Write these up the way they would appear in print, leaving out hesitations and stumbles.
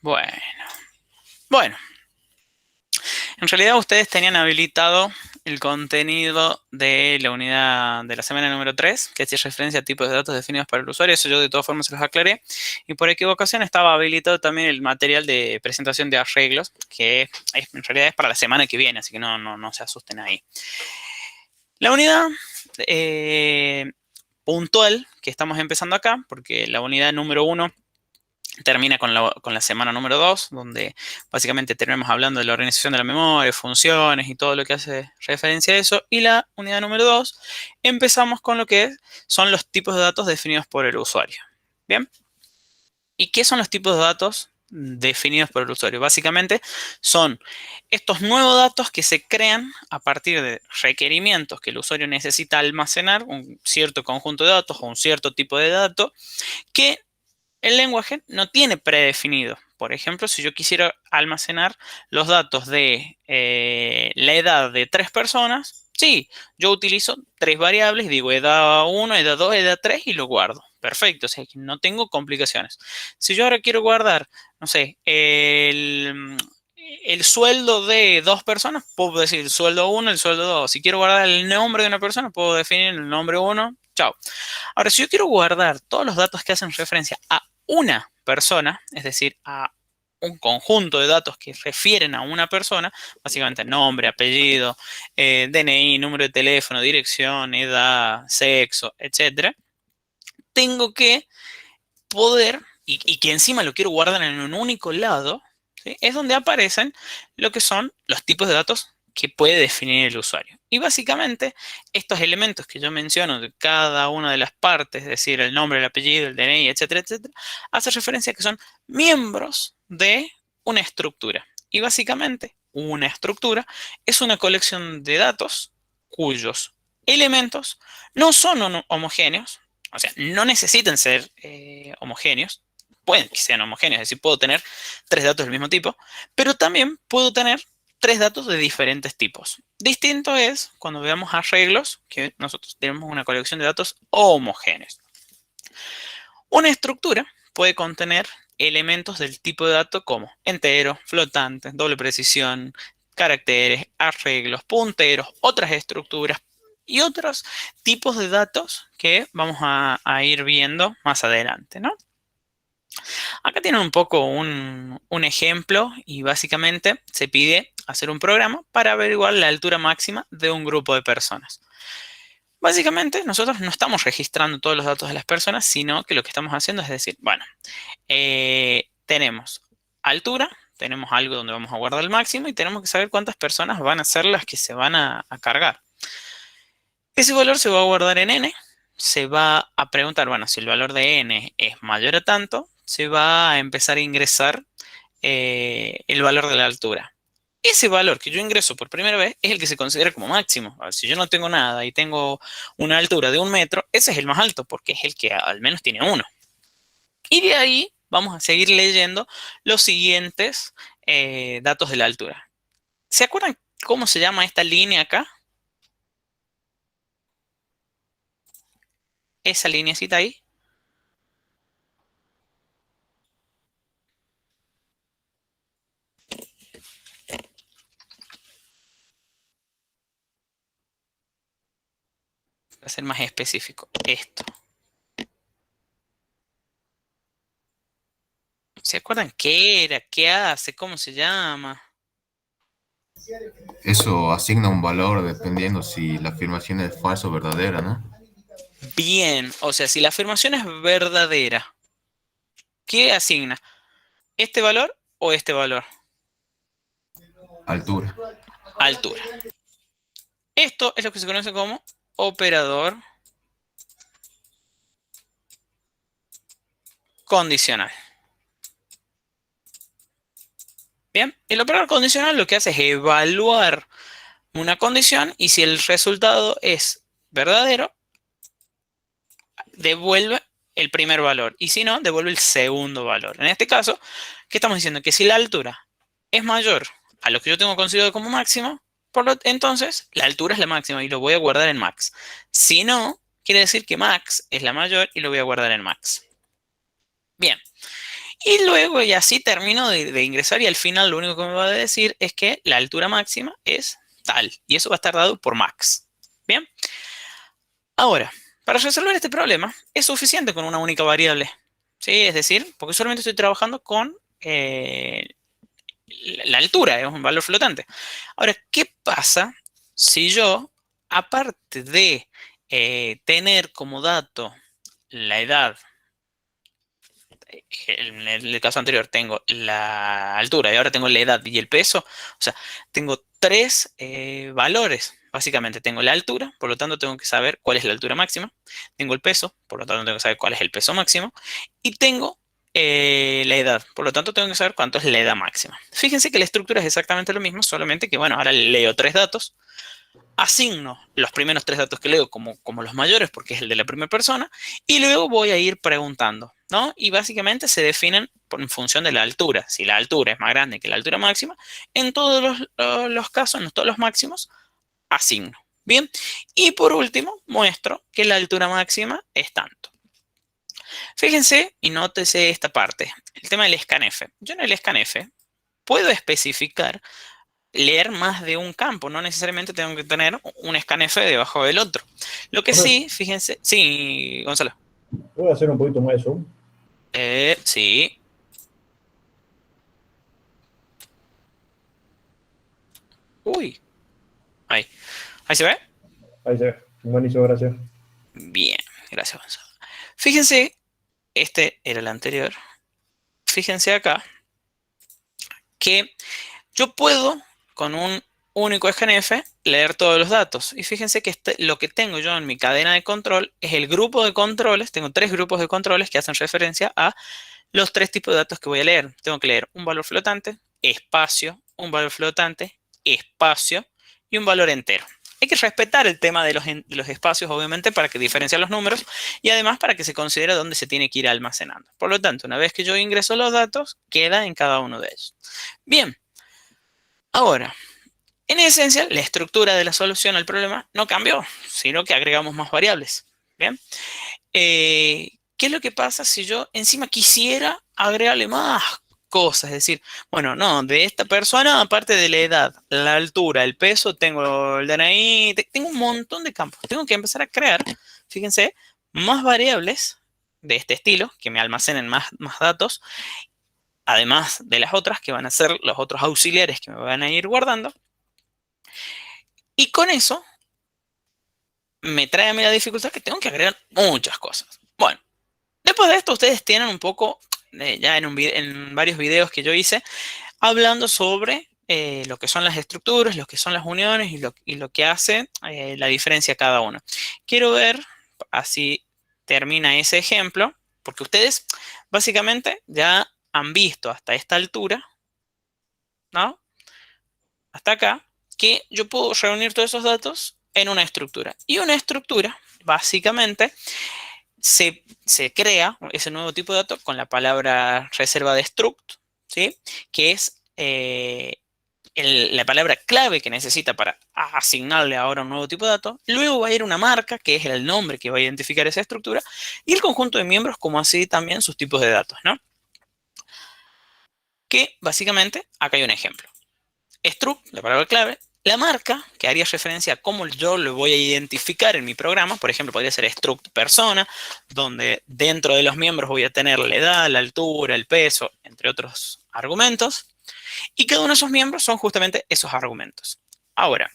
Bueno, bueno, en realidad ustedes tenían habilitado el contenido de la unidad de la semana número 3, que hace referencia a tipos de datos definidos para el usuario. Eso yo de todas formas se los aclaré. Y por equivocación estaba habilitado también el material de presentación de arreglos, que en realidad es para la semana que viene, así que no se asusten ahí. La unidad puntual que estamos empezando acá, porque la unidad número 1 termina con la semana número 2, donde básicamente terminamos hablando de la organización de la memoria, funciones y todo lo que hace referencia a eso. Y la unidad número 2, empezamos con lo que son los tipos de datos definidos por el usuario. Bien, ¿y qué son los tipos de datos definidos por el usuario? Básicamente son estos nuevos datos que se crean a partir de requerimientos que el usuario necesita almacenar, un cierto conjunto de datos o un cierto tipo de dato que el lenguaje no tiene predefinido. Por ejemplo, si yo quisiera almacenar los datos de la edad de 3 personas, sí, yo utilizo 3 variables, digo edad 1, edad 2, edad 3 y lo guardo. Perfecto, o sea, que no tengo complicaciones. Si yo ahora quiero guardar, no sé, el sueldo de 2 personas, puedo decir el sueldo 1, el sueldo 2. Si quiero guardar el nombre de una persona, puedo definir el nombre 1. Chao. Ahora, si yo quiero guardar todos los datos que hacen referencia a una persona, es decir, a un conjunto de datos que refieren a una persona, básicamente nombre, apellido, DNI, número de teléfono, dirección, edad, sexo, etcétera, tengo que poder, y que encima lo quiero guardar en un único lado, ¿sí? Es donde aparecen lo que son los tipos de datos que puede definir el usuario. Y básicamente estos elementos que yo menciono de cada una de las partes, es decir, el nombre, el apellido, el DNI, etcétera, etcétera, hace referencia a que son miembros de una estructura. Y básicamente una estructura es una colección de datos cuyos elementos no son homogéneos, o sea, no necesitan ser homogéneos, pueden que sean homogéneos, es decir, puedo tener 3 datos del mismo tipo, pero también puedo tener 3 datos de diferentes tipos. Distinto es cuando veamos arreglos, que nosotros tenemos una colección de datos homogéneos. Una estructura puede contener elementos del tipo de dato como enteros, flotantes, doble precisión, caracteres, arreglos, punteros, otras estructuras y otros tipos de datos que vamos a ir viendo más adelante, ¿no? Acá tienen un poco un ejemplo y básicamente se pide hacer un programa para averiguar la altura máxima de un grupo de personas. Básicamente, nosotros no estamos registrando todos los datos de las personas, sino que lo que estamos haciendo es decir, bueno, tenemos altura, tenemos algo donde vamos a guardar el máximo y tenemos que saber cuántas personas van a ser las que se van a cargar. Ese valor se va a guardar en n, se va a preguntar, bueno, si el valor de n es mayor a tanto, se va a empezar a ingresar el valor de la altura. Ese valor que yo ingreso por primera vez es el que se considera como máximo. Si yo no tengo nada y tengo una altura de 1 metro, ese es el más alto porque es el que al menos tiene 1. Y de ahí vamos a seguir leyendo los siguientes datos de la altura. ¿Se acuerdan cómo se llama esta línea acá? Esa lineacita ahí. Para ser más específico, esto. ¿Se acuerdan qué era? ¿Qué hace? ¿Cómo se llama? Eso asigna un valor dependiendo si la afirmación es falsa o verdadera, ¿no? Bien, o sea, si la afirmación es verdadera, ¿qué asigna? ¿Este valor o este valor? Altura. Altura. Esto es lo que se conoce como operador condicional. Bien, el operador condicional lo que hace es evaluar una condición y si el resultado es verdadero, devuelve el primer valor y si no, devuelve el segundo valor. En este caso, ¿qué estamos diciendo? Que si la altura es mayor a lo que yo tengo considerado como máximo, entonces la altura es la máxima y lo voy a guardar en max. Si no, quiere decir que max es la mayor y lo voy a guardar en max. Bien, Y luego, y así termino de ingresar y al final lo único que me va a decir es que la altura máxima es tal. Y eso va a estar dado por max. Bien. Ahora, para resolver este problema es suficiente con una única variable. ¿Sí? Es decir, porque solamente estoy trabajando con la altura, es un valor flotante. Ahora, ¿qué pasa si yo, aparte de tener como dato la edad, en el caso anterior tengo la altura y ahora tengo la edad y el peso? O sea, tengo tres valores. Básicamente tengo la altura, por lo tanto tengo que saber cuál es la altura máxima. Tengo el peso, por lo tanto tengo que saber cuál es el peso máximo. Y tengo la edad, por lo tanto tengo que saber cuánto es la edad máxima. Fíjense que la estructura es exactamente lo mismo, solamente que, bueno, ahora leo tres datos, asigno los primeros tres datos que leo como los mayores, porque es el de la primera persona, y luego voy a ir preguntando, ¿no? Y básicamente se definen en función de la altura. Si la altura es más grande que la altura máxima, en todos los casos, en todos los máximos, asigno. Bien, y por último, muestro que la altura máxima es tanto. Fíjense y nótese esta parte, el tema del scanf. Yo en el scanf puedo especificar leer más de un campo, no necesariamente tengo que tener un scanf debajo del otro. Lo que Correcto. sí, fíjense, sí, Gonzalo. Voy a hacer un poquito más de zoom. Sí, uy, ahí, ahí se ve. Ahí se ve. Buenísimo, gracias. Bien, gracias, Gonzalo. Fíjense, este era el anterior. Fíjense acá que yo puedo, con un único scanf, leer todos los datos. Y fíjense que lo que tengo yo en mi cadena de control es el grupo de controles. Tengo tres grupos de controles que hacen referencia a los tres tipos de datos que voy a leer. Tengo que leer un valor flotante, espacio, un valor flotante, espacio y un valor entero. Hay que respetar el tema de los espacios, obviamente, para que diferencien los números y además para que se considere dónde se tiene que ir almacenando. Por lo tanto, una vez que yo ingreso los datos, queda en cada uno de ellos. Bien, ahora, en esencia, la estructura de la solución al problema no cambió, sino que agregamos más variables. Bien, ¿qué es lo que pasa si yo encima quisiera agregarle más cosas? Es decir, bueno, no, de esta persona, aparte de la edad, la altura, el peso, tengo el DNI, tengo un montón de campos. Tengo que empezar a crear, fíjense, más variables de este estilo, que me almacenen más datos, además de las otras que van a ser los otros auxiliares que me van a ir guardando. Y con eso me trae a mí la dificultad que tengo que agregar muchas cosas. Bueno, después de esto ustedes tienen un poco, ya en varios videos que yo hice, hablando sobre lo que son las estructuras, lo que son las uniones y lo que hace la diferencia cada uno. Quiero ver, así termina ese ejemplo, porque ustedes básicamente ya han visto hasta esta altura, ¿no? Hasta acá, que yo puedo reunir todos esos datos en una estructura. Y una estructura, básicamente, se crea ese nuevo tipo de dato con la palabra reserva de struct, ¿sí? Que es la palabra clave que necesita para asignarle ahora un nuevo tipo de dato. Luego va a ir una marca, que es el nombre que va a identificar esa estructura, y el conjunto de miembros, como así también sus tipos de datos, ¿no? Que básicamente, acá hay un ejemplo. Struct, la palabra clave, la marca, que haría referencia a cómo yo lo voy a identificar en mi programa. Por ejemplo, podría ser struct persona, donde dentro de los miembros voy a tener la edad, la altura, el peso, entre otros argumentos. Y cada uno de esos miembros son justamente esos argumentos. Ahora,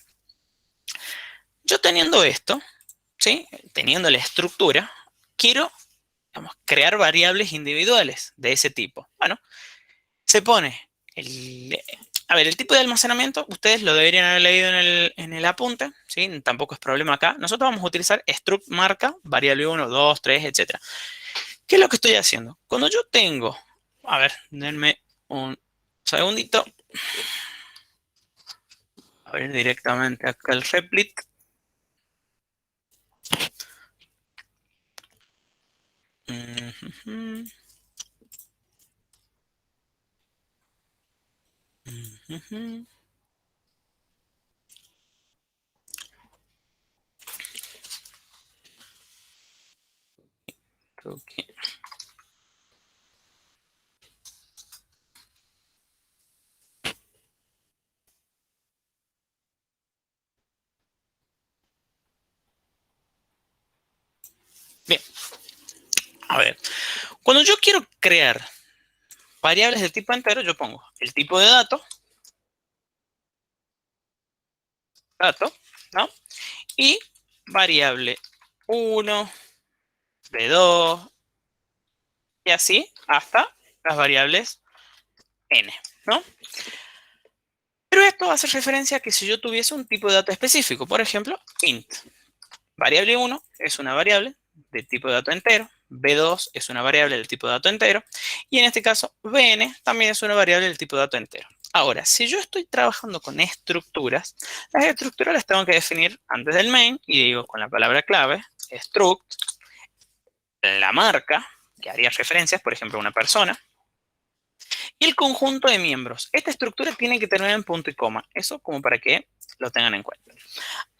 yo teniendo esto, ¿sí? Teniendo la estructura, quiero, digamos, crear variables individuales de ese tipo. Bueno, se pone a ver, el tipo de almacenamiento, ustedes lo deberían haber leído en el apunte, ¿sí? Tampoco es problema acá. Nosotros vamos a utilizar struct marca, variable 1, 2, 3, etcétera. ¿Qué es lo que estoy haciendo? Cuando yo tengo, a ver, denme un segundito. A ver directamente acá el replit. Ujujú, ujujú. Ok. A ver, cuando yo quiero crear variables de tipo entero, yo pongo el tipo de dato, ¿no? Y variable 1, de 2, y así hasta las variables n, ¿no? Pero esto hace referencia a que si yo tuviese un tipo de dato específico, por ejemplo, int, variable 1 es una variable de tipo de dato entero, b2 es una variable del tipo de dato entero, y en este caso bn también es una variable del tipo de dato entero. Ahora, si yo estoy trabajando con estructuras, las estructuras las tengo que definir antes del main, y digo con la palabra clave, struct, la marca, que haría referencias, por ejemplo, a una persona, y el conjunto de miembros. Esta estructura tiene que terminar en punto y coma. Eso como para que lo tengan en cuenta.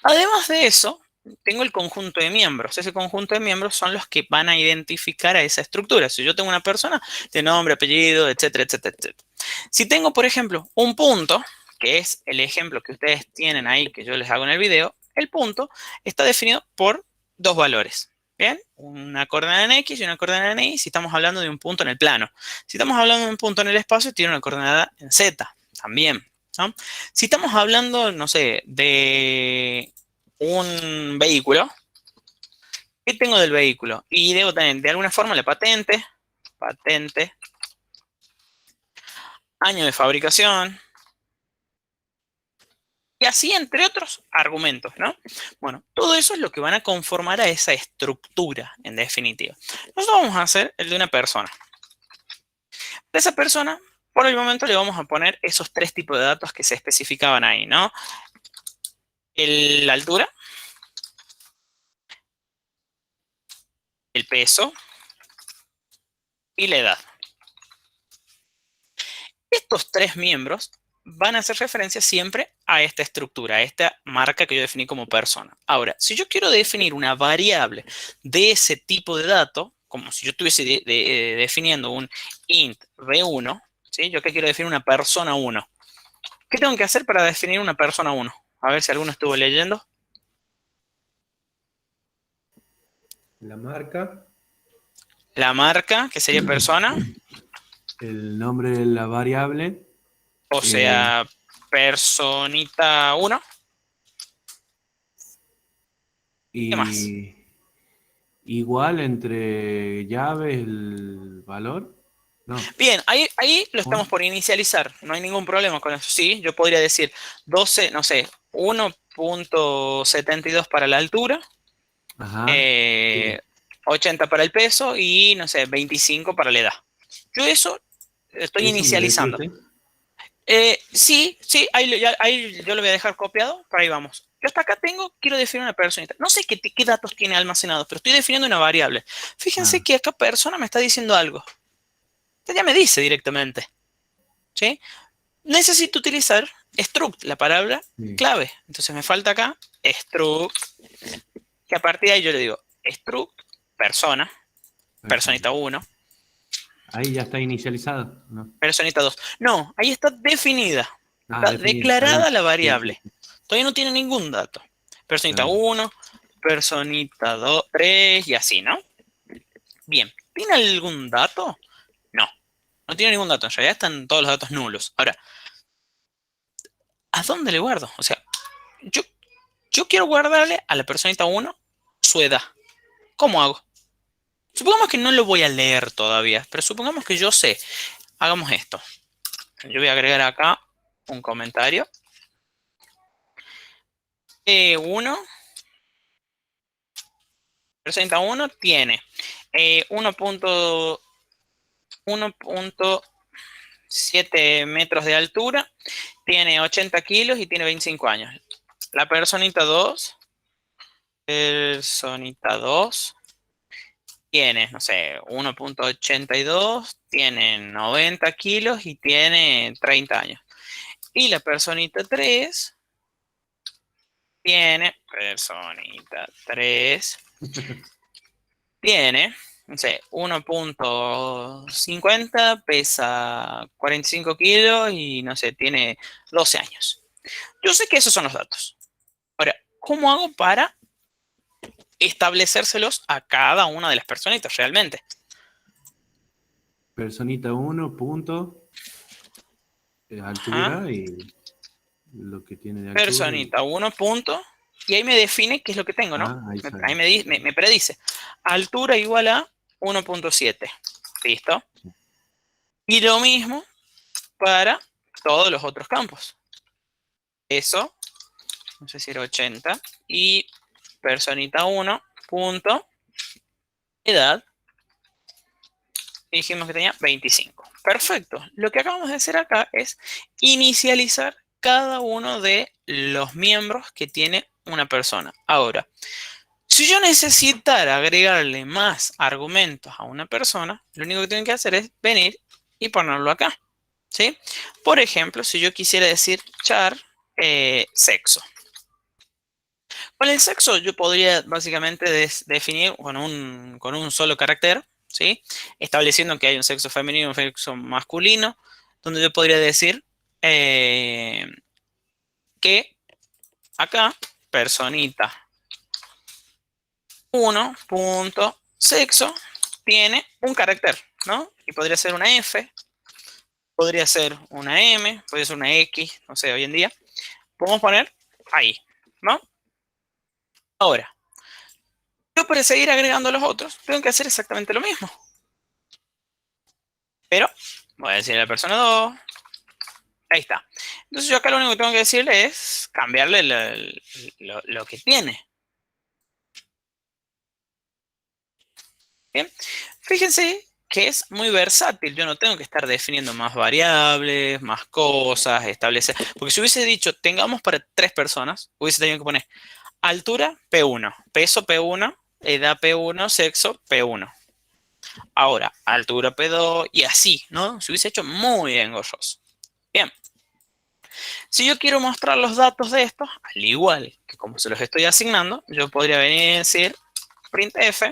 Además de eso, tengo el conjunto de miembros. Ese conjunto de miembros son los que van a identificar a esa estructura. Si yo tengo una persona, de nombre, apellido, etcétera, etcétera, etcétera. Si tengo, por ejemplo, un punto, que es el ejemplo que ustedes tienen ahí, que yo les hago en el video, el punto está definido por dos valores. ¿Bien? Una coordenada en X y una coordenada en Y si estamos hablando de un punto en el plano. Si estamos hablando de un punto en el espacio, tiene una coordenada en Z también, ¿no? Si estamos hablando, no sé, de un vehículo, ¿qué tengo del vehículo? Y debo tener de alguna forma la patente, año de fabricación, y así entre otros argumentos, ¿no? Bueno, todo eso es lo que van a conformar a esa estructura, en definitiva. Nosotros vamos a hacer el de una persona. De esa persona, por el momento le vamos a poner esos tres tipos de datos que se especificaban ahí, ¿no? La altura, el peso y la edad. Estos tres miembros van a hacer referencia siempre a esta estructura, a esta marca que yo definí como persona. Ahora, si yo quiero definir una variable de ese tipo de dato, como si yo estuviese definiendo un int b1, ¿sí? Yo que quiero definir una persona 1. ¿Qué tengo que hacer para definir una persona 1? A ver si alguno estuvo leyendo. La marca, La marca, que sería persona, el nombre de la variable, o sea, personita 1. ¿Qué más? y igual entre llaves el valor. No. Bien, ahí lo estamos por inicializar. No hay ningún problema con eso. Sí, yo podría decir 12, no sé, 1.72 para la altura, Ajá. eh, 80 para el peso y, no sé, 25 para la edad. Yo eso estoy ¿Eso me decía inicializando. usted? Sí, ahí yo lo voy a dejar copiado, pero ahí vamos. Yo hasta acá quiero definir una personita. No sé qué datos tiene almacenados, pero estoy definiendo una variable. Fíjense que acá persona me está diciendo algo. Ya me dice directamente, ¿sí? Necesito utilizar struct, la palabra Sí. clave. Entonces me falta acá struct, que a partir de ahí yo le digo struct persona, personita 1, Ahí ya está inicializado, ¿no? personita 2. No, ahí está definida. Está Definido, está declarada bien. la Sí, variable. sí, Todavía no tiene ningún dato. Personita claro. 1, personita 2, 3 y así, ¿no? Bien, ¿tiene algún dato? No, no tiene ningún dato. En realidad están todos los datos nulos. Ahora, ¿a dónde le guardo? O sea, yo quiero guardarle a la personita 1 su edad. ¿Cómo hago? Supongamos que no lo voy a leer todavía, pero supongamos que yo sé. Hagamos esto. Yo voy a agregar acá un comentario. E1, personita 1 tiene 1.7 metros de altura, tiene 80 kilos y tiene 25 años. La personita 2 tiene, no sé, 1.82, tiene 90 kilos y tiene 30 años. Y la personita 3 tiene, no sé, 1.50, pesa 45 kilos y, no sé, tiene 12 años. Yo sé que esos son los datos. Ahora, ¿cómo hago para establecérselos a cada una de las personitas realmente? personita 1, punto, Ajá. altura y lo que tiene de altura. Personita 1 punto. Y ahí me define qué es lo que tengo, ¿no? Ahí sale. Ahí me predice. Altura igual a 1.7. ¿Listo? Y lo mismo para todos los otros campos. Eso, no sé si era 80. Y personita 1 punto edad. Y dijimos que tenía 25. Perfecto. Lo que acabamos de hacer acá es inicializar cada uno de los miembros que tiene una persona. Ahora, si yo necesitara agregarle más argumentos a una persona, lo único que tengo que hacer es venir y ponerlo acá. ¿Sí? Por ejemplo, si yo quisiera decir char sexo. Con el sexo yo podría básicamente definir con un solo carácter, ¿sí? Estableciendo que hay un sexo femenino y un sexo masculino, donde yo podría decir que acá, personita 1 punto sexo tiene un carácter, ¿no? Y podría ser una F, podría ser una M, podría ser una X, no sé, hoy en día. Podemos poner ahí, ¿no? Ahora, yo para seguir agregando a los otros, tengo que hacer exactamente lo mismo. Pero voy a decirle a la persona 2. Ahí está. Entonces yo acá lo único que tengo que decirle es cambiarle lo que tiene. Bien. Fíjense que es muy versátil. Yo no tengo que estar definiendo más variables, más cosas, establecer. Porque si hubiese dicho, tengamos para 3 personas, hubiese tenido que poner altura P1, peso P1, edad P1, sexo P1. Ahora, altura P2 y así, ¿no? Se hubiese hecho muy engorroso. Bien. Si yo quiero mostrar los datos de estos, al igual que como se los estoy asignando, yo podría venir y decir printf,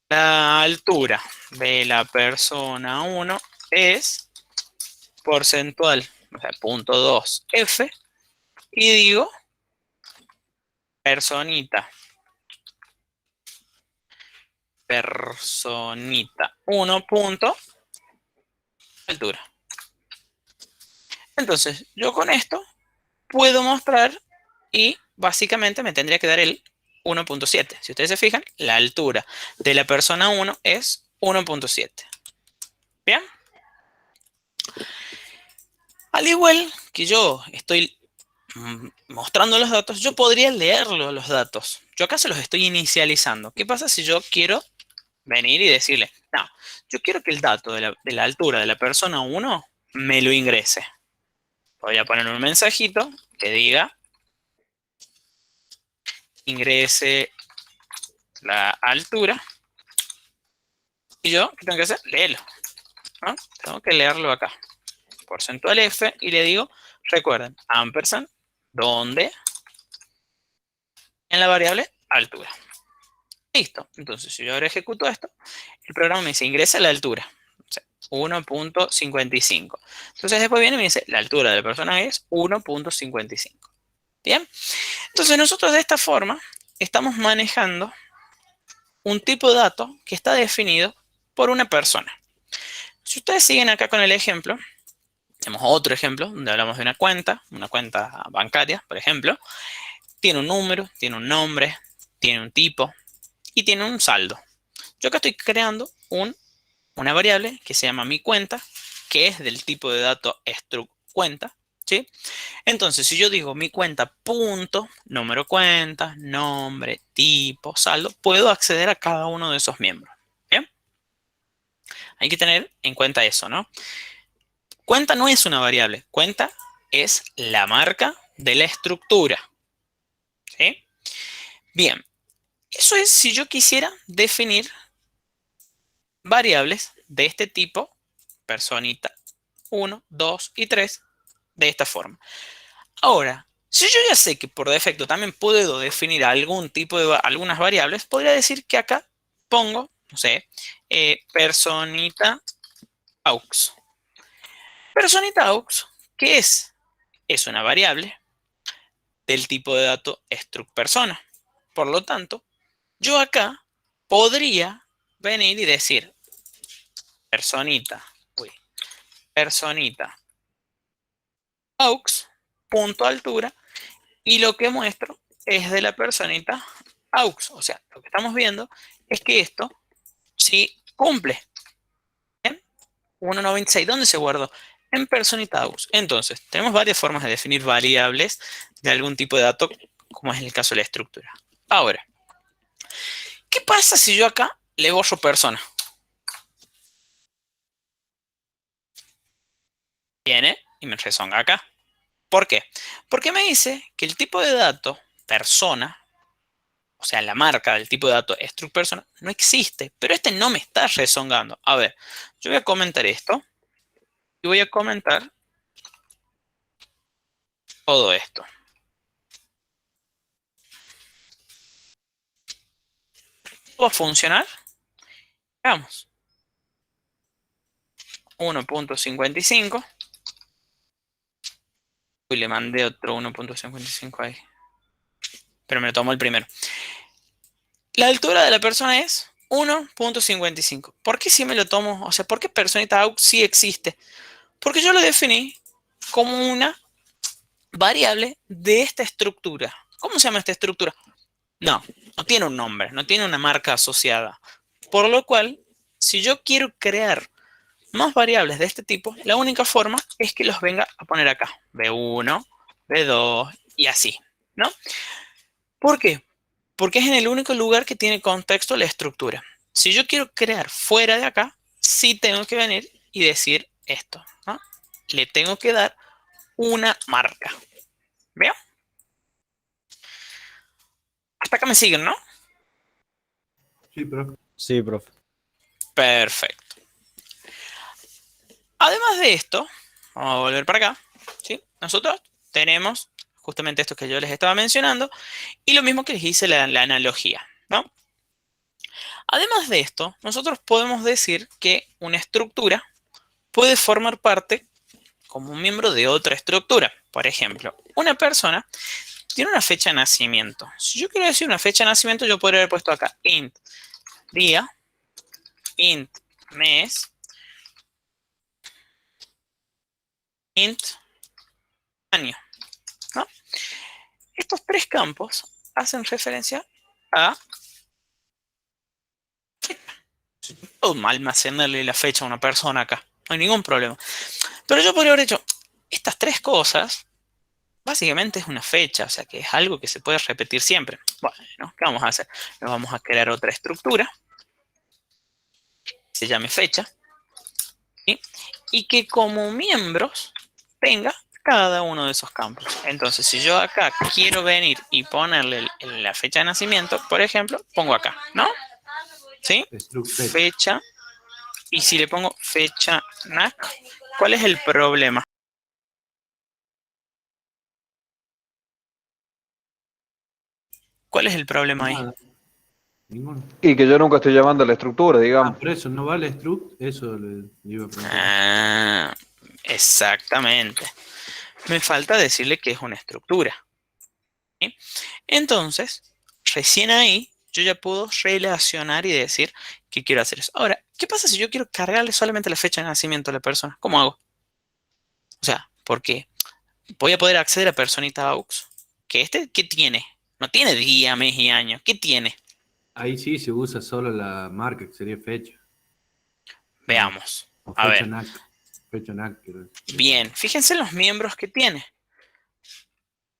la altura de la persona 1 es porcentual, o sea, 0.2f, y digo personita 1 punto altura. Entonces, yo con esto puedo mostrar y básicamente me tendría que dar el 1.7. Si ustedes se fijan, la altura de la persona 1 es 1.7. ¿Bien? Al igual que yo estoy mostrando los datos, yo podría leerlo los datos. Yo acá se los estoy inicializando. ¿Qué pasa si yo quiero venir y decirle, no, yo quiero que el dato de la altura de la persona 1 me lo ingrese? Voy a poner un mensajito que diga, ingrese la altura. Y yo, ¿qué tengo que hacer? Léelo, ¿no? Tengo que leerlo acá. Porcentual F y le digo, recuerden, ampersand, ¿dónde? En la variable altura. Listo. Entonces, si yo ahora ejecuto esto, el programa me dice, ingresa la altura. O sea, 1.55. Entonces, después viene y me dice, la altura de la persona es 1.55. Bien. Entonces, nosotros de esta forma estamos manejando un tipo de dato que está definido por una persona. Si ustedes siguen acá con el ejemplo, tenemos otro ejemplo donde hablamos de una cuenta bancaria, por ejemplo. Tiene un número, tiene un nombre, tiene un tipo y tiene un saldo. Yo acá estoy creando una variable que se llama mi cuenta, que es del tipo de dato struct cuenta, ¿sí? Entonces, si yo digo mi cuenta punto, número cuenta, nombre, tipo, saldo, puedo acceder a cada uno de esos miembros. ¿Bien? Hay que tener en cuenta eso, ¿no? Cuenta no es una variable, cuenta es la marca de la estructura. ¿Sí? Bien, eso es si yo quisiera definir variables de este tipo, personita 1, 2 y 3, de esta forma. Ahora, si yo ya sé que por defecto también puedo definir algún tipo de algunas variables, podría decir que acá pongo, no sé, personita aux. Personita aux, ¿qué es? Es una variable del tipo de dato struct persona. Por lo tanto, yo acá podría venir y decir personita, personita, aux, punto altura, y lo que muestro es de la personita aux. O sea, lo que estamos viendo es que esto sí cumple. ¿Bien? 1.96, ¿dónde se guardó? En personita aux. Entonces, tenemos varias formas de definir variables de algún tipo de dato, como es el caso de la estructura. Ahora, ¿qué pasa si yo acá le borro persona? Viene y me rezonga acá. ¿Por qué? Porque me dice que el tipo de dato persona, o sea, la marca del tipo de dato struct persona, no existe, pero este no me está rezongando. A ver, yo voy a comentar esto y voy a comentar todo esto. ¿Va a funcionar? Veamos. 1.55. Uy, le mandé otro 1.55 ahí. Pero me lo tomó el primero. La altura de la persona es 1.55. ¿Por qué si me lo tomo? O sea, ¿por qué personita aux sí existe? Porque yo lo definí como una variable de esta estructura. ¿Cómo se llama esta estructura? No, no tiene un nombre, no tiene una marca asociada. Por lo cual, si yo quiero crear más variables de este tipo, la única forma es que los venga a poner acá. B1, B2 y así, ¿no? ¿Por qué? Porque es en el único lugar que tiene contexto la estructura. Si yo quiero crear fuera de acá, sí tengo que venir y decir esto, ¿no? Le tengo que dar una marca. ¿Veo? Hasta acá me siguen, ¿no? Sí, profe. Sí, profe. Perfecto. Además de esto, vamos a volver para acá, ¿sí? Nosotros tenemos justamente esto que yo les estaba mencionando y lo mismo que les hice la analogía, ¿no? Además de esto, nosotros podemos decir que una estructura puede formar parte como un miembro de otra estructura. Por ejemplo, una persona tiene una fecha de nacimiento. Si yo quiero decir una fecha de nacimiento, yo podría haber puesto acá int día, int mes, int año, ¿no? Estos tres campos hacen referencia a puedo almacenarle la fecha a una persona acá. No hay ningún problema. Pero yo podría haber hecho estas tres cosas. Básicamente es una fecha, o sea que es algo que se puede repetir siempre. Bueno, ¿qué vamos a hacer? Nos vamos a crear otra estructura. Se llame fecha. ¿Sí? Y que como miembros tenga cada uno de esos campos. Entonces, si yo acá quiero venir y ponerle la fecha de nacimiento, por ejemplo, pongo acá, ¿no? ¿Sí? Struct fecha. Fecha. Y si le pongo fecha NAC, ¿cuál es el problema? ¿Cuál es el problema ahí? Nada. Ninguno. Y que yo nunca estoy llamando a la estructura, digamos. Por eso no vale struct, eso le iba a preguntar. Ah, exactamente. Me falta decirle que es una estructura. ¿Sí? Entonces, recién ahí yo ya puedo relacionar y decir que quiero hacer eso. Ahora, ¿qué pasa si yo quiero cargarle solamente la fecha de nacimiento a la persona? ¿Cómo hago? O sea, porque voy a poder acceder a personita aux. ¿Qué tiene? No tiene día, mes y año. ¿Qué tiene? Ahí sí se usa solo la marca, que sería fecha. Veamos. O A fecha ver. NAC. Fecha NAC. Quiero decir. Bien, fíjense en los miembros que tiene.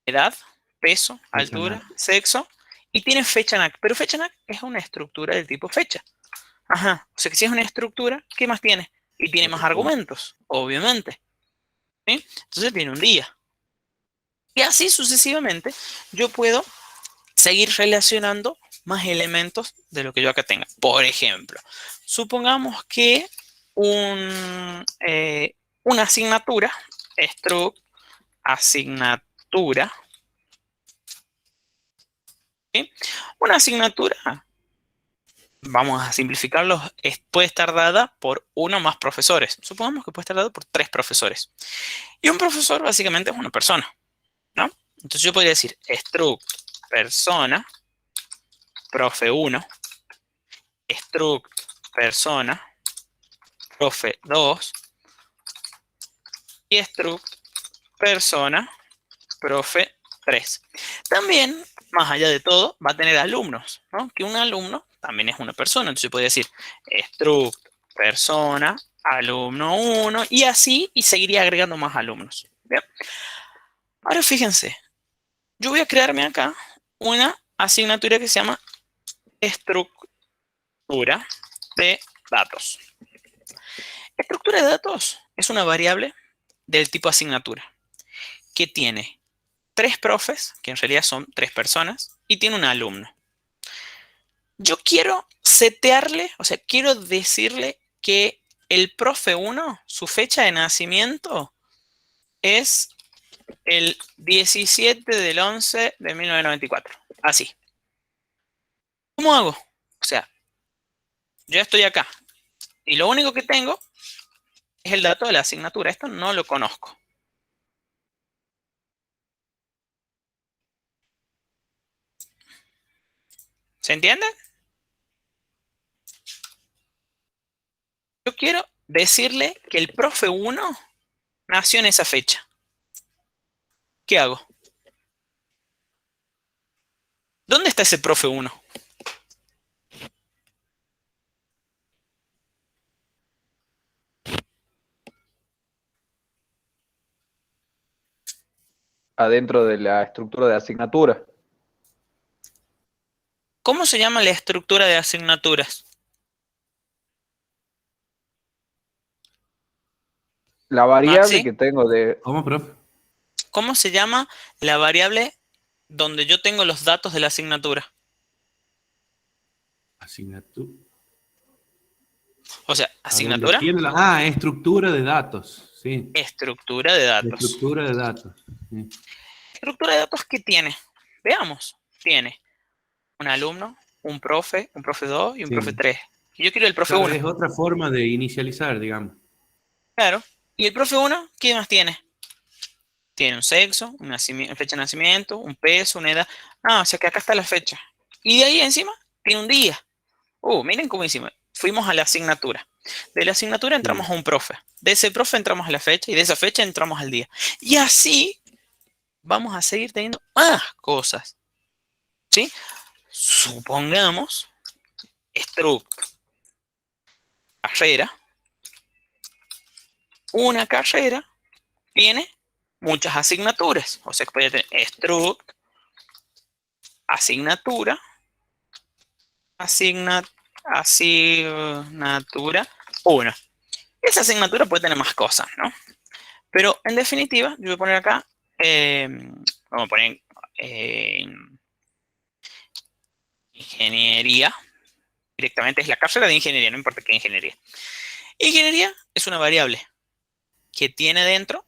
Edad, peso, Fecha altura, NAC. sexo. Y tiene fecha NAC. Pero fecha NAC es una estructura del tipo fecha. Ajá. O sea que si es una estructura, ¿qué más tiene? Y tiene más argumentos, obviamente. ¿Sí? Entonces tiene un día. Y así sucesivamente yo puedo seguir relacionando más elementos de lo que yo acá tenga. Por ejemplo, supongamos que una asignatura, struct asignatura, ¿sí? Una asignatura, vamos a simplificarlo, puede estar dada por uno o más profesores. Supongamos que puede estar dado por 3 profesores. Y un profesor básicamente es una persona, ¿no? Entonces yo podría decir struct persona, profe 1, struct persona, profe 2 y struct persona profe 3. También, más allá de todo, va a tener alumnos, ¿no? Que un alumno también es una persona. Entonces puede decir struct persona alumno 1 y así, y seguiría agregando más alumnos. ¿Bien? Ahora fíjense, yo voy a crearme acá una asignatura que se llama estructura de datos. Estructura de datos es una variable del tipo asignatura que tiene 3 profes, que en realidad son 3 personas, y tiene un alumno. Yo quiero setearle, o sea, quiero decirle que el profe 1, su fecha de nacimiento es el 17/11/1994. Así. ¿Cómo hago? O sea, yo estoy acá y lo único que tengo es el dato de la asignatura. Esto no lo conozco. ¿Se entiende? Yo quiero decirle que el profe 1 nació en esa fecha. ¿Qué hago? ¿Dónde está ese profe 1? Adentro de la estructura de asignatura. ¿Cómo se llama la estructura de asignaturas? La variable Maxi, que tengo de ¿Cómo, profe? ¿cómo se llama la variable donde yo tengo los datos de la asignatura? Asignatura. O sea, ¿A dónde asignatura, tiene la... Ah, estructura de datos. Sí. estructura de datos. Estructura de datos. Sí. Estructura de datos, ¿qué tiene? Veamos. Tiene un alumno, un profe 2 y un profe Sí. 3. Y yo quiero el profe Claro, 1. es otra forma de inicializar, digamos. Claro. ¿Y el profe 1 qué más tiene? Tiene un sexo, una fecha de nacimiento, un peso, una edad. Ah, o sea que acá está la fecha. Y de ahí encima tiene un día. Miren cómo hicimos. Fuimos a la asignatura. De la asignatura entramos Sí. a un profe. De ese profe entramos a la fecha y de esa fecha entramos al día. Y así vamos a seguir teniendo más cosas. ¿Sí? Supongamos, struct carrera. Una carrera tiene muchas asignaturas. O sea que puede tener struct, asignatura, asignatura 1. Esa asignatura puede tener más cosas, ¿no? Pero en definitiva, yo voy a poner acá, vamos a poner ingeniería. Directamente es la carrera de ingeniería, no importa qué ingeniería. Ingeniería es una variable que tiene dentro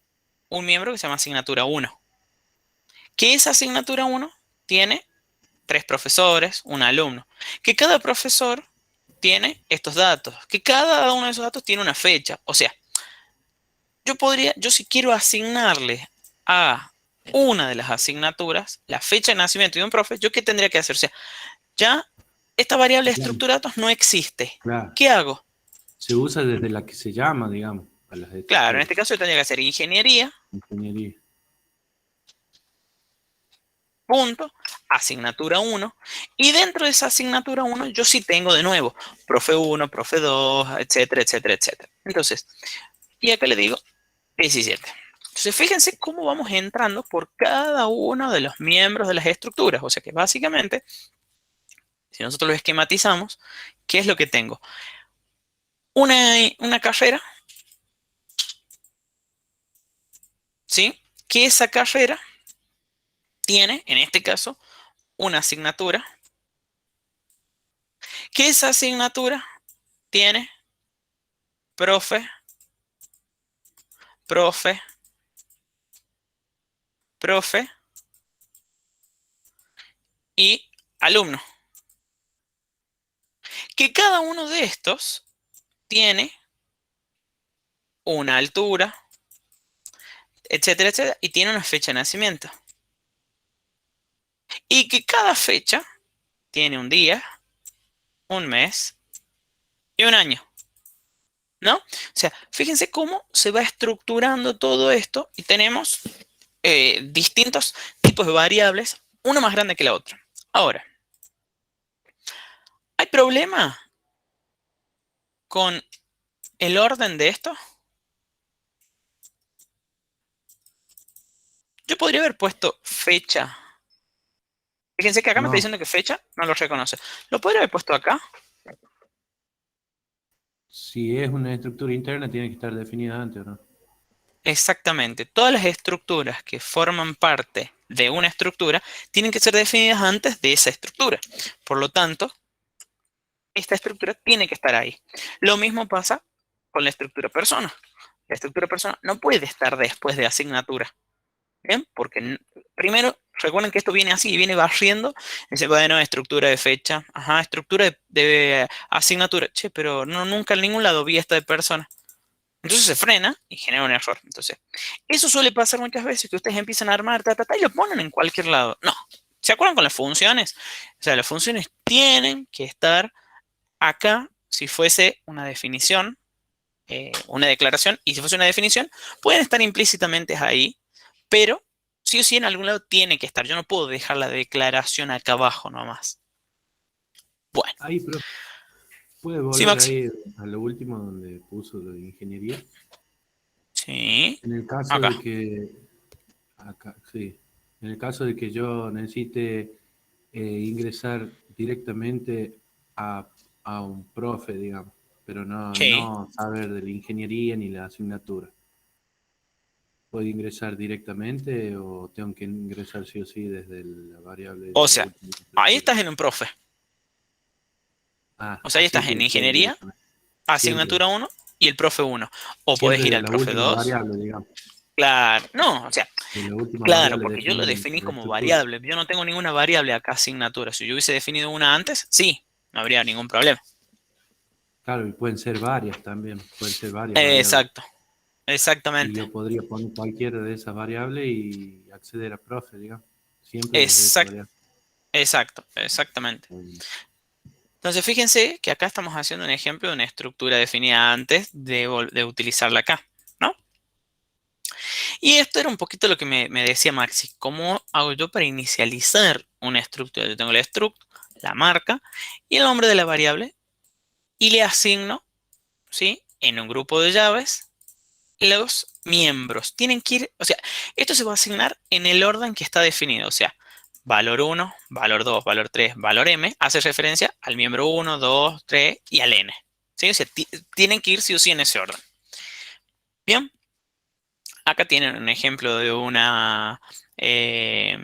un miembro que se llama asignatura 1. Que esa asignatura 1 tiene 3 profesores, un alumno. Que cada profesor tiene estos datos. Que cada uno de esos datos tiene una fecha. O sea, yo si quiero asignarle a una de las asignaturas la fecha de nacimiento de un profe, ¿yo qué tendría que hacer? O sea, ya esta variable de Claro, estructura de datos no existe. claro. ¿Qué hago? Se usa desde la que se llama, digamos, a las Claro, en estructuras. este caso yo tendría que hacer ingeniería, Ingeniería. punto, asignatura 1, y dentro de esa asignatura 1 yo sí tengo de nuevo profe 1, profe 2, etcétera, etcétera, etcétera. Entonces, y acá le digo 17. Entonces, fíjense cómo vamos entrando por cada uno de los miembros de las estructuras. O sea que básicamente, si nosotros lo esquematizamos, ¿qué es lo que tengo? Una carrera, ¿sí? Que esa carrera tiene, en este caso, una asignatura, que esa asignatura tiene profe, profe, profe y alumno. Que cada uno de estos tiene una altura, etcétera, etcétera, y tiene una fecha de nacimiento. Y que cada fecha tiene un día, un mes y un año. ¿no? O sea, fíjense cómo se va estructurando todo esto y tenemos distintos tipos de variables, una más grande que la otra. Ahora, ¿hay problema con el orden de esto? Yo podría haber puesto fecha. Fíjense que acá me está No, diciendo que fecha no lo reconoce. ¿Lo podría haber puesto acá? si es una estructura interna, tiene que estar definida antes, ¿o no? Exactamente. Todas las estructuras que forman parte de una estructura tienen que ser definidas antes de esa estructura. Por lo tanto, esta estructura tiene que estar ahí. Lo mismo pasa con la estructura persona. La estructura persona no puede estar después de asignatura. ¿Bien? Porque primero, recuerden que esto viene así, viene barriendo. Dice, bueno, estructura de fecha. Ajá, estructura de asignatura. Che, pero no, nunca en ningún lado vi esta de persona. Entonces se frena y genera un error. Entonces, eso suele pasar muchas veces, que ustedes empiezan a armar, y lo ponen en cualquier lado. No. ¿Se acuerdan con las funciones? O sea, las funciones tienen que estar acá si fuese una definición, una declaración, y si fuese una definición, pueden estar implícitamente ahí, pero sí o sí en algún lado tiene que estar. Yo no puedo dejar la declaración acá abajo nomás. Bueno, Ahí, pero puede sí, volver Maxi. ahí a lo último donde puso lo de ingeniería. Sí, En el caso acá. de que, acá, sí, en el caso de que yo necesite ingresar directamente a, a un profe, digamos, pero no, Sí. no saber de la ingeniería ni la asignatura. ¿Puedo ingresar directamente o tengo que ingresar sí o sí desde la variable O de la sea, última ahí estructura? estás en un profe. Ah, O sea, ahí así estás en tiene que ser ingeniería, directamente. Siempre. asignatura uno y el profe uno. O podés Siempre ir de al la profe última 2. variable, digamos. Claro, no, o sea, De la última claro, variable porque yo lo definida definí en la como estructura. variable. Yo no tengo ninguna variable acá asignatura. Si yo hubiese definido una antes, sí, no habría ningún problema. Claro, y pueden ser varias también. Pueden ser varias variables. Exacto, Y exactamente. yo podría poner cualquiera de esas variables y acceder a profe, digamos. Siempre desde esa Exact- variable. exacto, exactamente. Entonces, fíjense que acá estamos haciendo un ejemplo de una estructura definida antes de utilizarla acá, ¿no? Y esto era un poquito lo que me decía Maxi. ¿Cómo hago yo para inicializar una estructura? Yo tengo la struct, la marca y el nombre de la variable y le asigno, ¿sí? En un grupo de llaves, los miembros. Tienen que ir, o sea, esto se va a asignar en el orden que está definido. O sea, valor uno, valor 2, valor 3, valor m, hace referencia al miembro uno, 2, 3 y al n. ¿Sí? O sea, tienen que ir sí o sí en ese orden. Bien, acá tienen un ejemplo de una eh,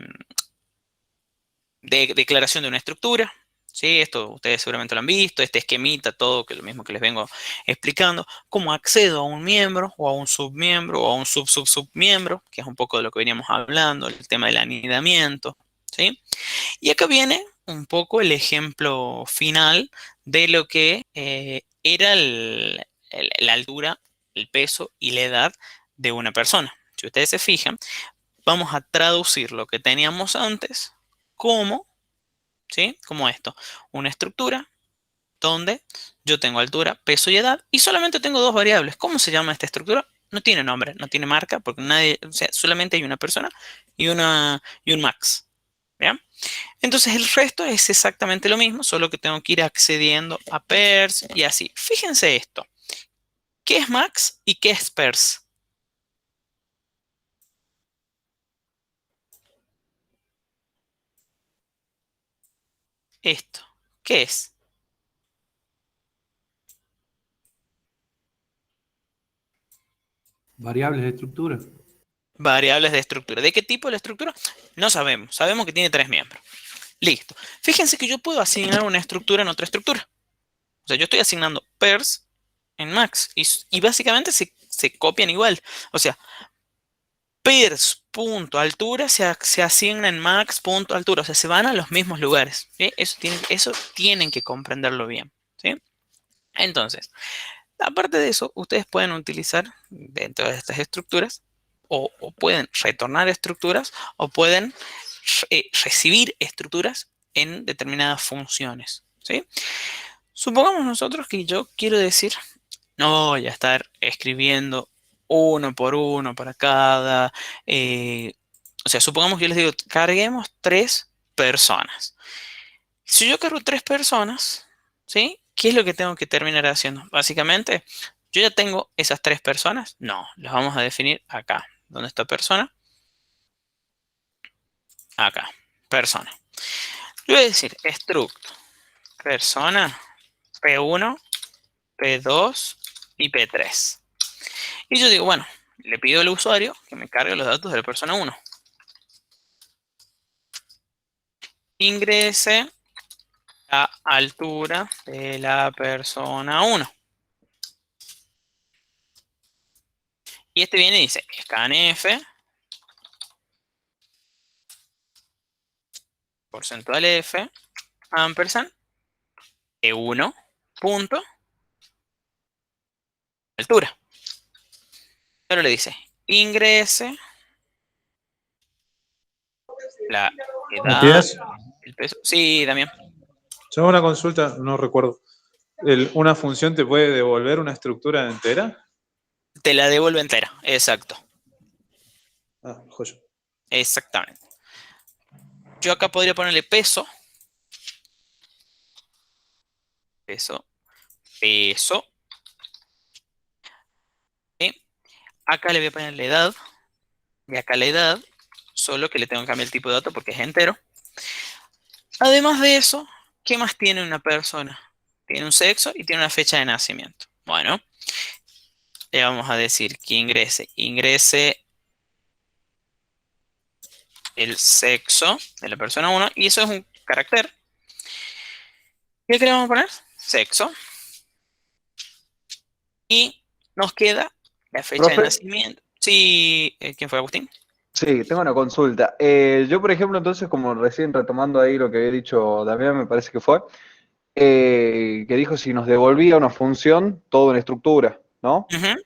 declaración de una estructura. ¿Sí? Esto ustedes seguramente lo han visto, este esquemita, todo, que es lo mismo que les vengo explicando, cómo accedo a un miembro o a un submiembro o a un submiembro, que es un poco de lo que veníamos hablando, el tema del anidamiento. ¿Sí? Y acá viene un poco el ejemplo final de lo que era la altura, el peso y la edad de una persona. Si ustedes se fijan, vamos a traducir lo que teníamos antes como, ¿sí? Como esto, una estructura donde yo tengo altura, peso y edad y solamente tengo dos variables. ¿Cómo se llama esta estructura? No tiene nombre, no tiene marca, porque nadie, o sea, solamente hay una persona y un max. ¿Bien? Entonces el resto es exactamente lo mismo, solo que tengo que ir accediendo a pairs y así. Fíjense esto. ¿Qué es max y qué es pairs? Esto. ¿Qué es? Variables de estructura. Variables de estructura. ¿De qué tipo de la estructura? No sabemos. Sabemos que tiene tres miembros. Listo. Fíjense que yo puedo asignar una estructura en otra estructura. O sea, yo estoy asignando pairs en max y básicamente se copian igual. O sea, pairs.altura se asigna en max.altura. O sea, se van a los mismos lugares. ¿Sí? Eso tienen que comprenderlo bien. ¿Sí? Entonces, aparte de eso, ustedes pueden utilizar dentro de estas estructuras o pueden retornar estructuras o pueden recibir estructuras en determinadas funciones. ¿Sí? Supongamos nosotros que yo quiero decir No voy a estar escribiendo uno por uno para cada. O sea, supongamos que yo les digo, carguemos 3 personas. Si yo cargo 3 personas, ¿sí? ¿Qué es lo que tengo que terminar haciendo? Básicamente, yo ya tengo esas 3 personas. No, las vamos a definir acá. ¿Dónde está persona? Acá, persona. Yo voy a decir struct persona P1, P2 y P3. Y yo digo, bueno, le pido al usuario que me cargue los datos de la persona 1. Ingrese la altura de la persona 1. Y este viene y dice, scanf, porcentual F, ampersand, E1, punto, altura. Pero le dice, ingrese la edad, Matías, el peso. Sí, Damián. yo hago una consulta, no recuerdo. ¿Una función te puede devolver una estructura entera? Te la devuelve entera. Exacto. Ah, joya. Exactamente. Yo acá podría ponerle peso. Peso. Peso. ¿Sí? Acá le voy a poner la edad. Y acá la edad. Solo que le tengo que cambiar el tipo de dato porque es entero. Además de eso, ¿qué más tiene una persona? Tiene un sexo y tiene una fecha de nacimiento. Bueno, le vamos a decir que ingrese el sexo de la persona 1 y eso es un carácter. ¿Qué le vamos a poner? Sexo. Y nos queda la fecha de Profe, nacimiento. Sí, ¿quién fue, Agustín? sí, tengo una consulta. Yo, por ejemplo, entonces, como recién retomando ahí lo que había dicho Damián, me parece que fue, que dijo si nos devolvía una función, toda una estructura, ¿no? Ujú.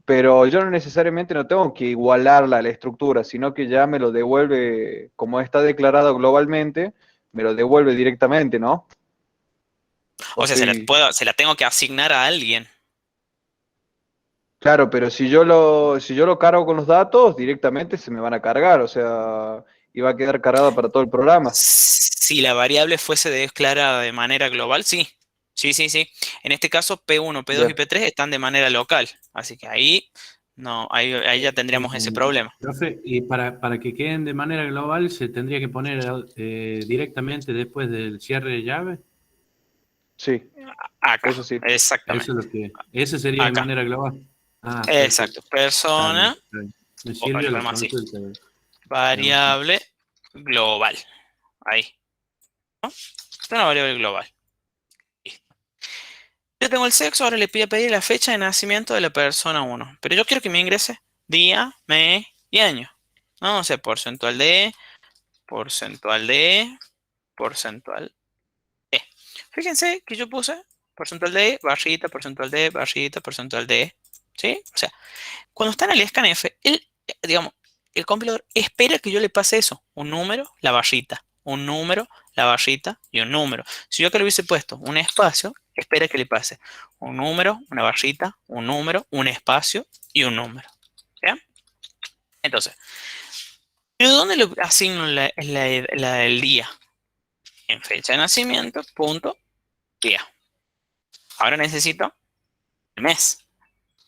Pero yo no necesariamente no tengo que igualarla a la estructura, sino que ya me lo devuelve, como está declarado globalmente, me lo devuelve directamente, ¿no? O O sea, estoy... se la tengo que asignar a alguien. Claro, pero si yo lo cargo con los datos, directamente se me van a cargar, o sea, y va a quedar cargada para todo el programa. Si la variable fuese declarada de manera global, sí. Sí, sí, sí. En este caso, P1, P2 y Bien. P3 están de manera local. Así que ahí no, ahí ya tendríamos ese problema. Profe, y para que queden de manera global, ¿se tendría que poner directamente después del cierre de llave? Sí, Acá, eso sí. Eso es exactamente. lo que... Ese sería de Acá. manera global. Ah, Exacto. perfecto. Está bien, Persona, está bien. Me o le sirve la ponemos así. consulta. Digamos. Variable global. Ahí. ¿No? Esta es una variable global. Listo. Yo tengo el sexo, ahora le pido pedir la fecha de nacimiento de la persona 1. Pero yo quiero que me ingrese día, mes y año. No, o sea, porcentual de, porcentual de. Fíjense que yo puse porcentual de, barrita, porcentual de, barrita, porcentual de. ¿Sí? O sea, cuando está en el scanf, digamos, el compilador espera que yo le pase eso. Un número, la barrita. Un número, la barrita y un número. Si yo acá le hubiese puesto un espacio, espera que le pase un número, una barrita, un número, un espacio y un número. ¿Bien? Entonces, ¿yo dónde le asigno el día? En fecha de nacimiento, punto, día. Ahora necesito el mes.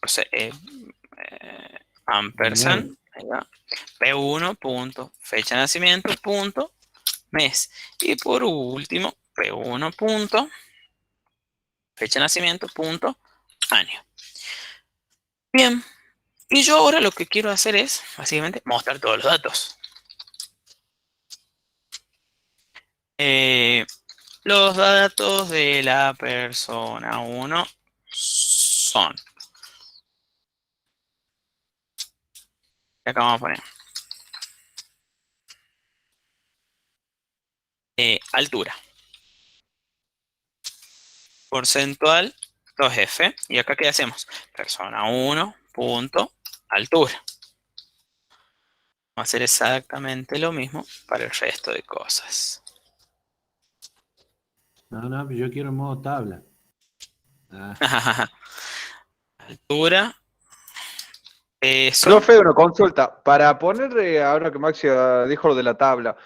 O sea, ampersand, Bien. ahí va, P1 punto, fecha de nacimiento, punto, mes. Y por último, P1 punto, fecha de nacimiento, punto, año. Bien, y yo ahora lo que quiero hacer es, básicamente, mostrar todos los datos. Eh, los datos de la persona 1 son, acá vamos a poner, altura, porcentual 2F, y acá ¿qué hacemos? Persona 1 punto, altura. Va a hacer exactamente lo mismo para el resto de cosas. No, no, yo quiero modo tabla. Ah, altura, peso. Profe, una consulta. Para poner, ahora que Maxi dijo lo de la tabla,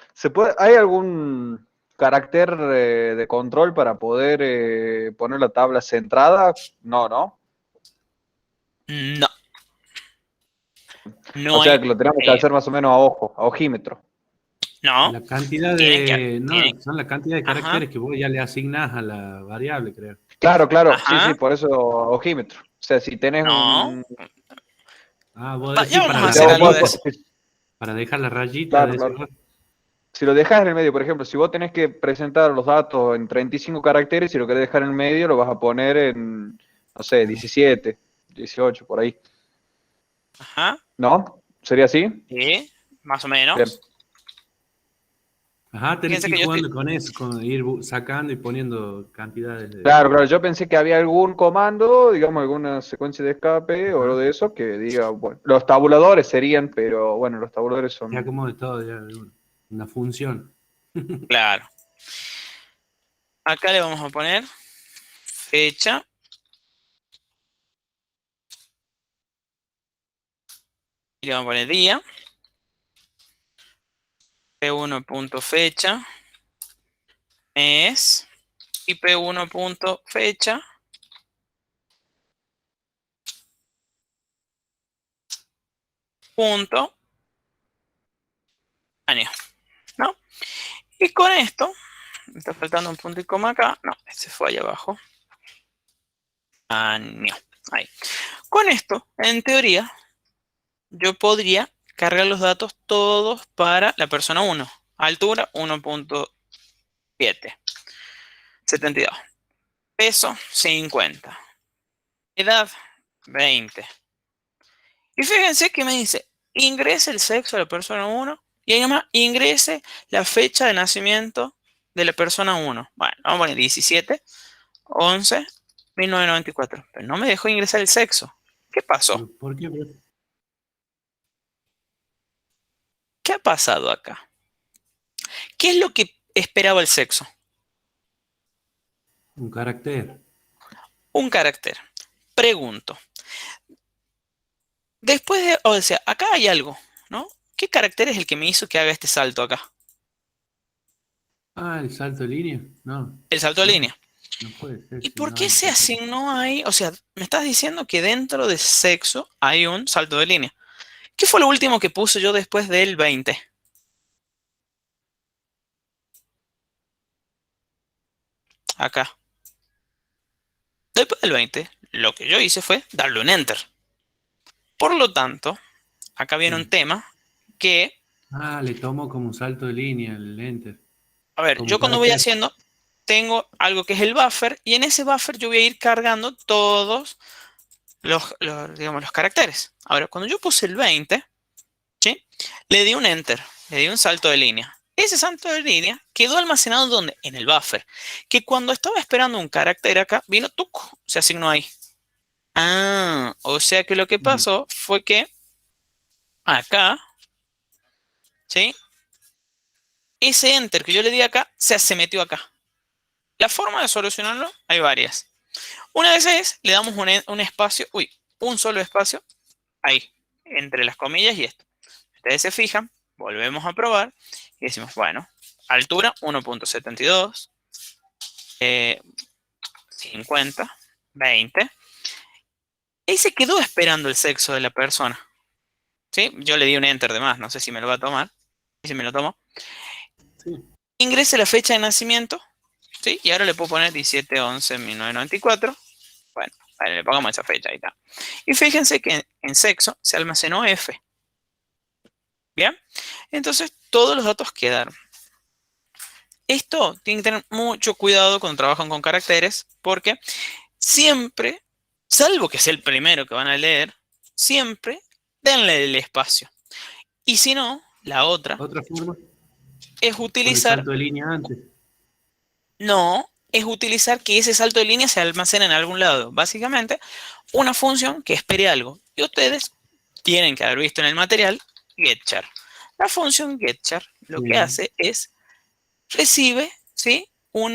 ¿hay algún carácter de control para poder poner la tabla centrada? No, ¿no? No, no O sea hay. que lo tenemos que hacer más o menos a ojo, a ojímetro. No, La cantidad son la cantidad de Ajá. caracteres que vos ya le asignás a la variable, creo. Claro, claro, sí, Ajá. sí, por eso ojímetro. O sea, si tenés No. un... Ah, vos Ya decís vamos a para, hacer algo de eso. para dejar la rayita Claro, de claro. ese. Si lo dejas en el medio, por ejemplo, si vos tenés que presentar los datos en 35 caracteres, si lo querés dejar en el medio, lo vas a poner en, no sé, 17, 18, por ahí. Ajá. ¿No? ¿Sería así? Sí, más o menos. Bien. Ajá, tenés Fíjense que ir que yo jugando con eso, con ir sacando y poniendo cantidades de... Claro, claro, yo pensé que había algún comando, digamos, alguna secuencia de escape o algo de eso que diga, bueno, los tabuladores serían, pero bueno, los tabuladores son... Ya como de todo, ya una función. Claro. Acá le vamos a poner fecha. Y le vamos a poner día. P1.fecha. Mes. Y P1.fecha. Punto. Año. ¿No? Y con esto, me está faltando un punto y coma acá. No, ese fue allá abajo. Año. Ahí. Con esto, en teoría, yo podría cargar los datos todos para la persona 1. Altura 1.7. 72. Peso 50. Edad 20. Y fíjense que me dice, ingrese el sexo de la persona 1 y ahí nomás ingrese la fecha de nacimiento de la persona 1. Bueno, vamos a poner 17, 11, 1994. Pero no me dejó ingresar el sexo. ¿Qué pasó? ¿Por qué, profe? ¿Qué ha pasado acá? ¿Qué es lo que esperaba el sexo? Un carácter. Un carácter. Pregunto. Después de, o sea, acá hay algo, ¿no? ¿Qué carácter es el que me hizo que haga este salto acá? Ah, el salto de línea. No, El salto de línea. no puede ser. ¿Y Si por no qué hay se salto. asignó ahí? O sea, me estás diciendo que dentro de sexo hay un salto de línea. ¿Qué fue lo último que puse yo después del 20? Acá. Después del 20, lo que yo hice fue darle un enter. Por lo tanto, acá viene un tema que, Ah, le tomo como un salto de línea el enter. a ver, Como yo cuando voy carácter. haciendo, tengo algo que es el buffer y en ese buffer yo voy a ir cargando todos digamos, los caracteres. Ahora, cuando yo puse el 20, ¿sí? Le di un enter, le di un salto de línea. Ese salto de línea quedó almacenado ¿dónde? En el buffer. Que cuando estaba esperando un carácter acá, vino tuc, se asignó ahí. Ah, o sea que lo que pasó fue que acá, ¿sí? Ese enter que yo le di acá se metió acá. La forma de solucionarlo hay varias. Una de esas es, le damos un espacio, un solo espacio ahí, entre las comillas y esto. Ustedes se fijan, volvemos a probar y decimos, bueno, altura 1.72, 50, 20. Y se quedó esperando el sexo de la persona. ¿Sí? Yo le di un enter de más, no sé si me lo va a tomar. Y si me lo tomo. Sí. Ingrese la fecha de nacimiento. ¿Sí? Y ahora le puedo poner 17-11-1994. Bueno, ahí le pongamos esa fecha, ahí está. Y fíjense que en sexo se almacenó F. ¿Bien? Entonces todos los datos quedaron. Esto tienen que tener mucho cuidado cuando trabajan con caracteres, porque siempre, salvo que sea el primero que van a leer, siempre denle el espacio. Y si no, la otra Otra forma, es con el utilizar, salto de línea antes. no, es utilizar que ese salto de línea se almacene en algún lado. Básicamente, una función que espere algo. Y ustedes tienen que haber visto en el material getChar. La función getChar lo que hace es recibe, ¿sí? O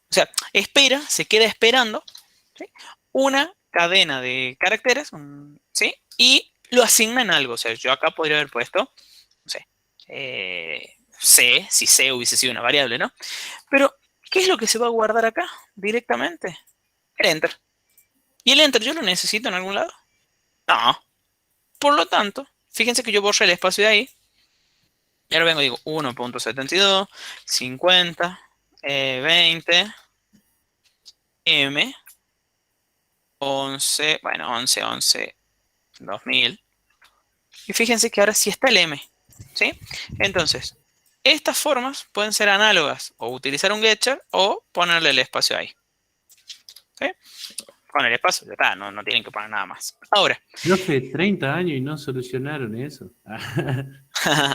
sea, espera, se queda esperando, ¿sí? una cadena de caracteres, ¿sí? Y lo asigna en algo. O sea, yo acá podría haber puesto, no sé, C, si C hubiese sido una variable, ¿no? Pero, ¿qué es lo que se va a guardar acá directamente? El enter. ¿Y el enter yo lo necesito en algún lado? No. Por lo tanto, fíjense que yo borré el espacio de ahí. Y ahora vengo y digo 1.72, 50, 20, M, 11, bueno, 11, 11, 2000. Y fíjense que ahora sí está el M, ¿sí? Entonces, estas formas pueden ser análogas o utilizar un getcher o ponerle el espacio ahí. ¿Sí? Con el espacio ya está, no tienen que poner nada más. Ahora. Profe, 30 años y no solucionaron eso.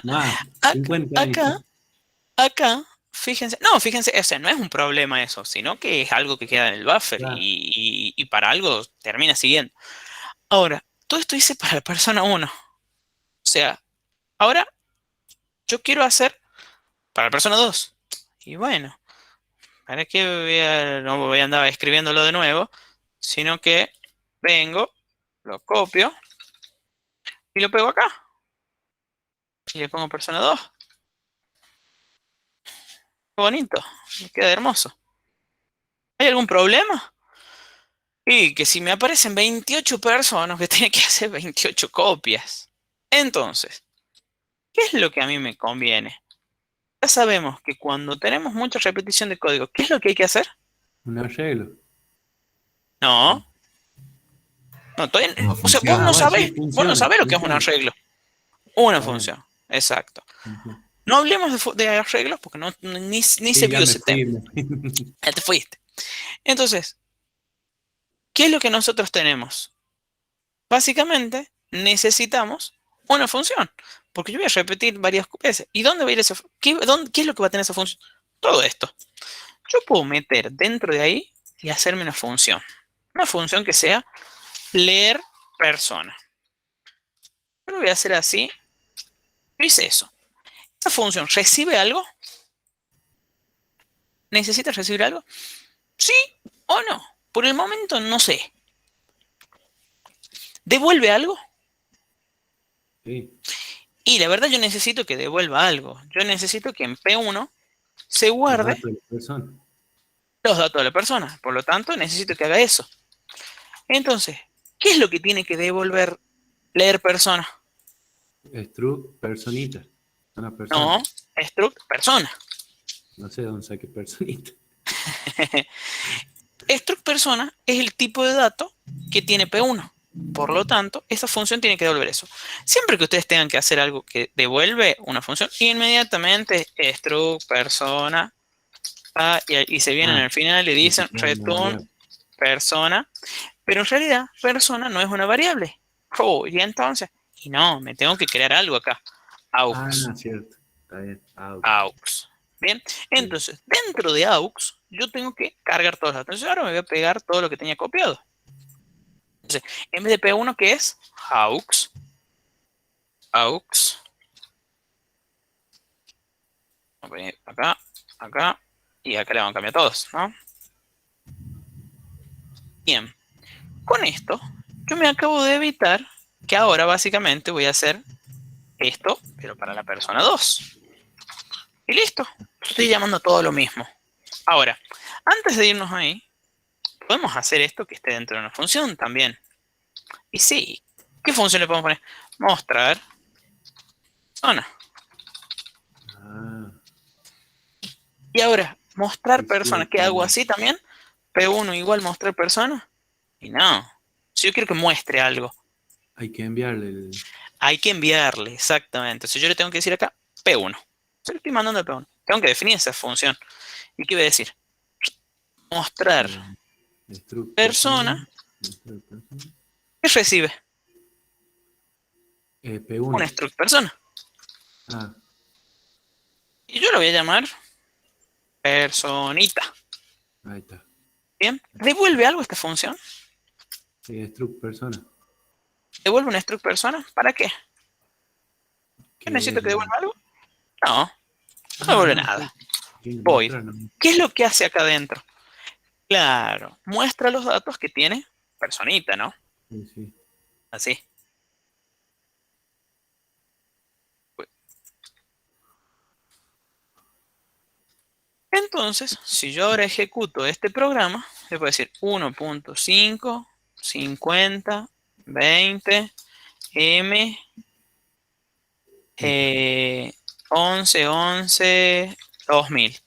Más, 50 años. Acá, fíjense, o sea, no es un problema eso, sino que es algo que queda en el buffer Claro. y para algo termina siguiendo. Ahora, todo esto hice para la persona 1. O sea, ahora yo quiero hacer para la persona 2. Y bueno, ¿para qué no voy a andar escribiéndolo de nuevo? Sino que vengo, lo copio y lo pego acá. Y le pongo persona 2. Qué bonito, me queda hermoso. ¿Hay algún problema? Y que si me aparecen 28 personas, que tiene que hacer 28 copias. Entonces, ¿qué es lo que a mí me conviene? Ya sabemos que cuando tenemos mucha repetición de código, ¿qué es lo que hay que hacer? Un arreglo. No. No, todavía, Una o sea, vos función. no sí, sabés funciona, lo que es un funciona. arreglo. Una Ah, función, exacto. ujú. No hablemos de arreglos porque ni Sí, se ya vio me ese fui, tema. me fui. Ya te fuiste. Entonces, ¿qué es lo que nosotros tenemos? Básicamente, necesitamos una función. Porque yo voy a repetir varias veces. ¿Y dónde va a ir esa función? ¿Qué es lo que va a tener esa función? Todo esto. Yo puedo meter dentro de ahí y hacerme una función. Una función que sea leer persona. Yo lo voy a hacer así. Yo hice eso. ¿Esa función recibe algo? ¿Necesita recibir algo? ¿Sí o no? Por el momento no sé. ¿Devuelve algo? Sí. Y la verdad yo necesito que devuelva algo. Yo necesito que en P1 se Los guarde datos de la persona. los datos de la persona. Por lo tanto, necesito que haga eso. Entonces, ¿qué es lo que tiene que devolver leer persona? Struct personita. Una persona. No, struct persona. No sé de dónde saqué personita. Struct persona es el tipo de dato que tiene P1. Por lo tanto, esa función tiene que devolver eso. Siempre que ustedes tengan que hacer algo que devuelve una función, inmediatamente struct persona y se vienen al final y dicen return persona, pero en realidad persona no es una variable. Oh, y entonces, y no, me tengo que crear algo acá. Aux. Ah, cierto. Está bien. Aux. Bien, entonces, dentro de aux, yo tengo que cargar todos los datos. Entonces, ahora me voy a pegar todo lo que tenía copiado. Entonces, en vez de P1, ¿qué es? Aux. Vamos a poner acá, acá, y acá le vamos a cambiar todos, ¿no? Bien, con esto, yo me acabo de evitar que ahora básicamente voy a hacer esto, pero para la persona 2. Y listo, estoy llamando todo lo mismo. Ahora, antes de irnos ahí, podemos hacer esto que esté dentro de una función también. Y sí, ¿qué función le podemos poner? Mostrar persona. Ah, Y ahora, mostrar sí, persona, sí, ¿qué hago así también? P1 igual mostrar persona. Y no, si yo quiero que muestre algo, hay que enviarle el. hay que enviarle, exactamente. Si yo le tengo que decir acá, P1. Se lo estoy mandando al P1. Tengo que definir esa función. ¿Y qué voy a decir? Mostrar Struct persona. mostrar persona. ¿Qué recibe? P1. Un struct persona. Ah, Y yo lo voy a llamar personita. ahí está. Bien. ¿Devuelve algo esta función? Struct persona. ¿Devuelve un struct persona? ¿Para qué? ¿Qué Que necesito que el- devuelva algo? No, no devuelve nada. tiene que Void. mostrar, ¿no? ¿Qué es lo que hace acá adentro? Claro, muestra los datos que tiene personita, ¿no? Sí, sí. Así. Entonces, si yo ahora ejecuto este programa, le puedo decir 1.5, 50, 20, M, 11, 11, 2000.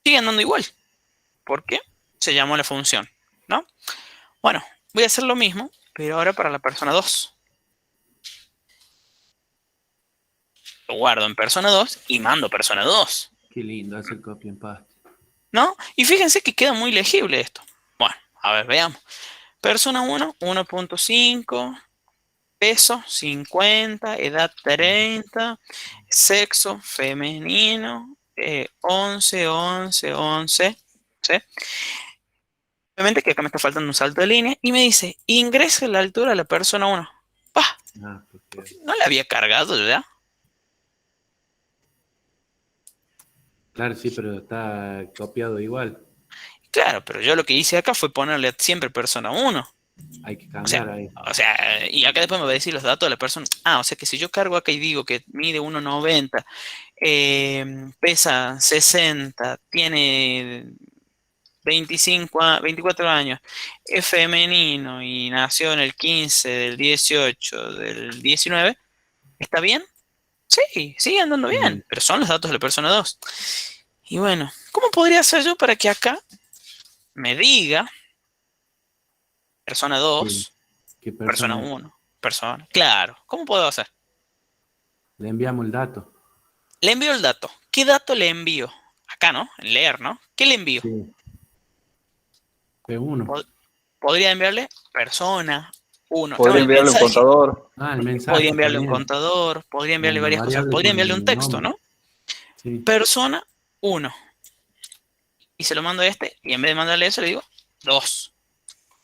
Sigue andando igual. ¿Por qué? Se llamó la función, ¿no? Bueno, voy a hacer lo mismo, pero ahora para la persona 2. Lo guardo en persona 2 y mando persona 2. Qué lindo hacer copia en paste. ¿No? Y fíjense que queda muy legible esto. Bueno, a ver, veamos. Persona 1, 1.5, peso 50, edad 30, sexo femenino, 11, 11, 11. ¿Sí? Obviamente que acá me está faltando un salto de línea y me dice, ingrese la altura a la persona 1. ¡Pah! Ah, porque, No la había cargado ya. claro, sí, pero está copiado igual. Claro, pero yo lo que hice acá fue ponerle siempre persona 1. Hay que O sea, cambiar ahí. y acá después me va a decir los datos de la persona. Ah, o sea que si yo cargo acá y digo que mide 1,90, pesa 60, tiene 24 años, es femenino y nació en el 15, del 18, del 19, ¿está bien? Sí, sigue andando bien, pero son los datos de la persona 2. Y bueno, ¿cómo podría hacer yo para que acá me diga persona 2, ¿Qué persona persona? 1, persona? Claro, ¿cómo puedo hacer? Le enviamos el dato. Le envío el dato. ¿Qué dato le envío? Acá, ¿no? En leer, ¿no? ¿Qué le envío? Sí. P1. Podría enviarle persona 1. No, Podría el enviarle un mensaje. contador. Ah, el mensaje Podría enviarle un también. contador. Podría O enviarle una varias cosas. variable Podría con enviarle un el texto, nombre. ¿no? Sí. Persona 1. Y se lo mando a este. Y en vez de mandarle eso, le digo 2.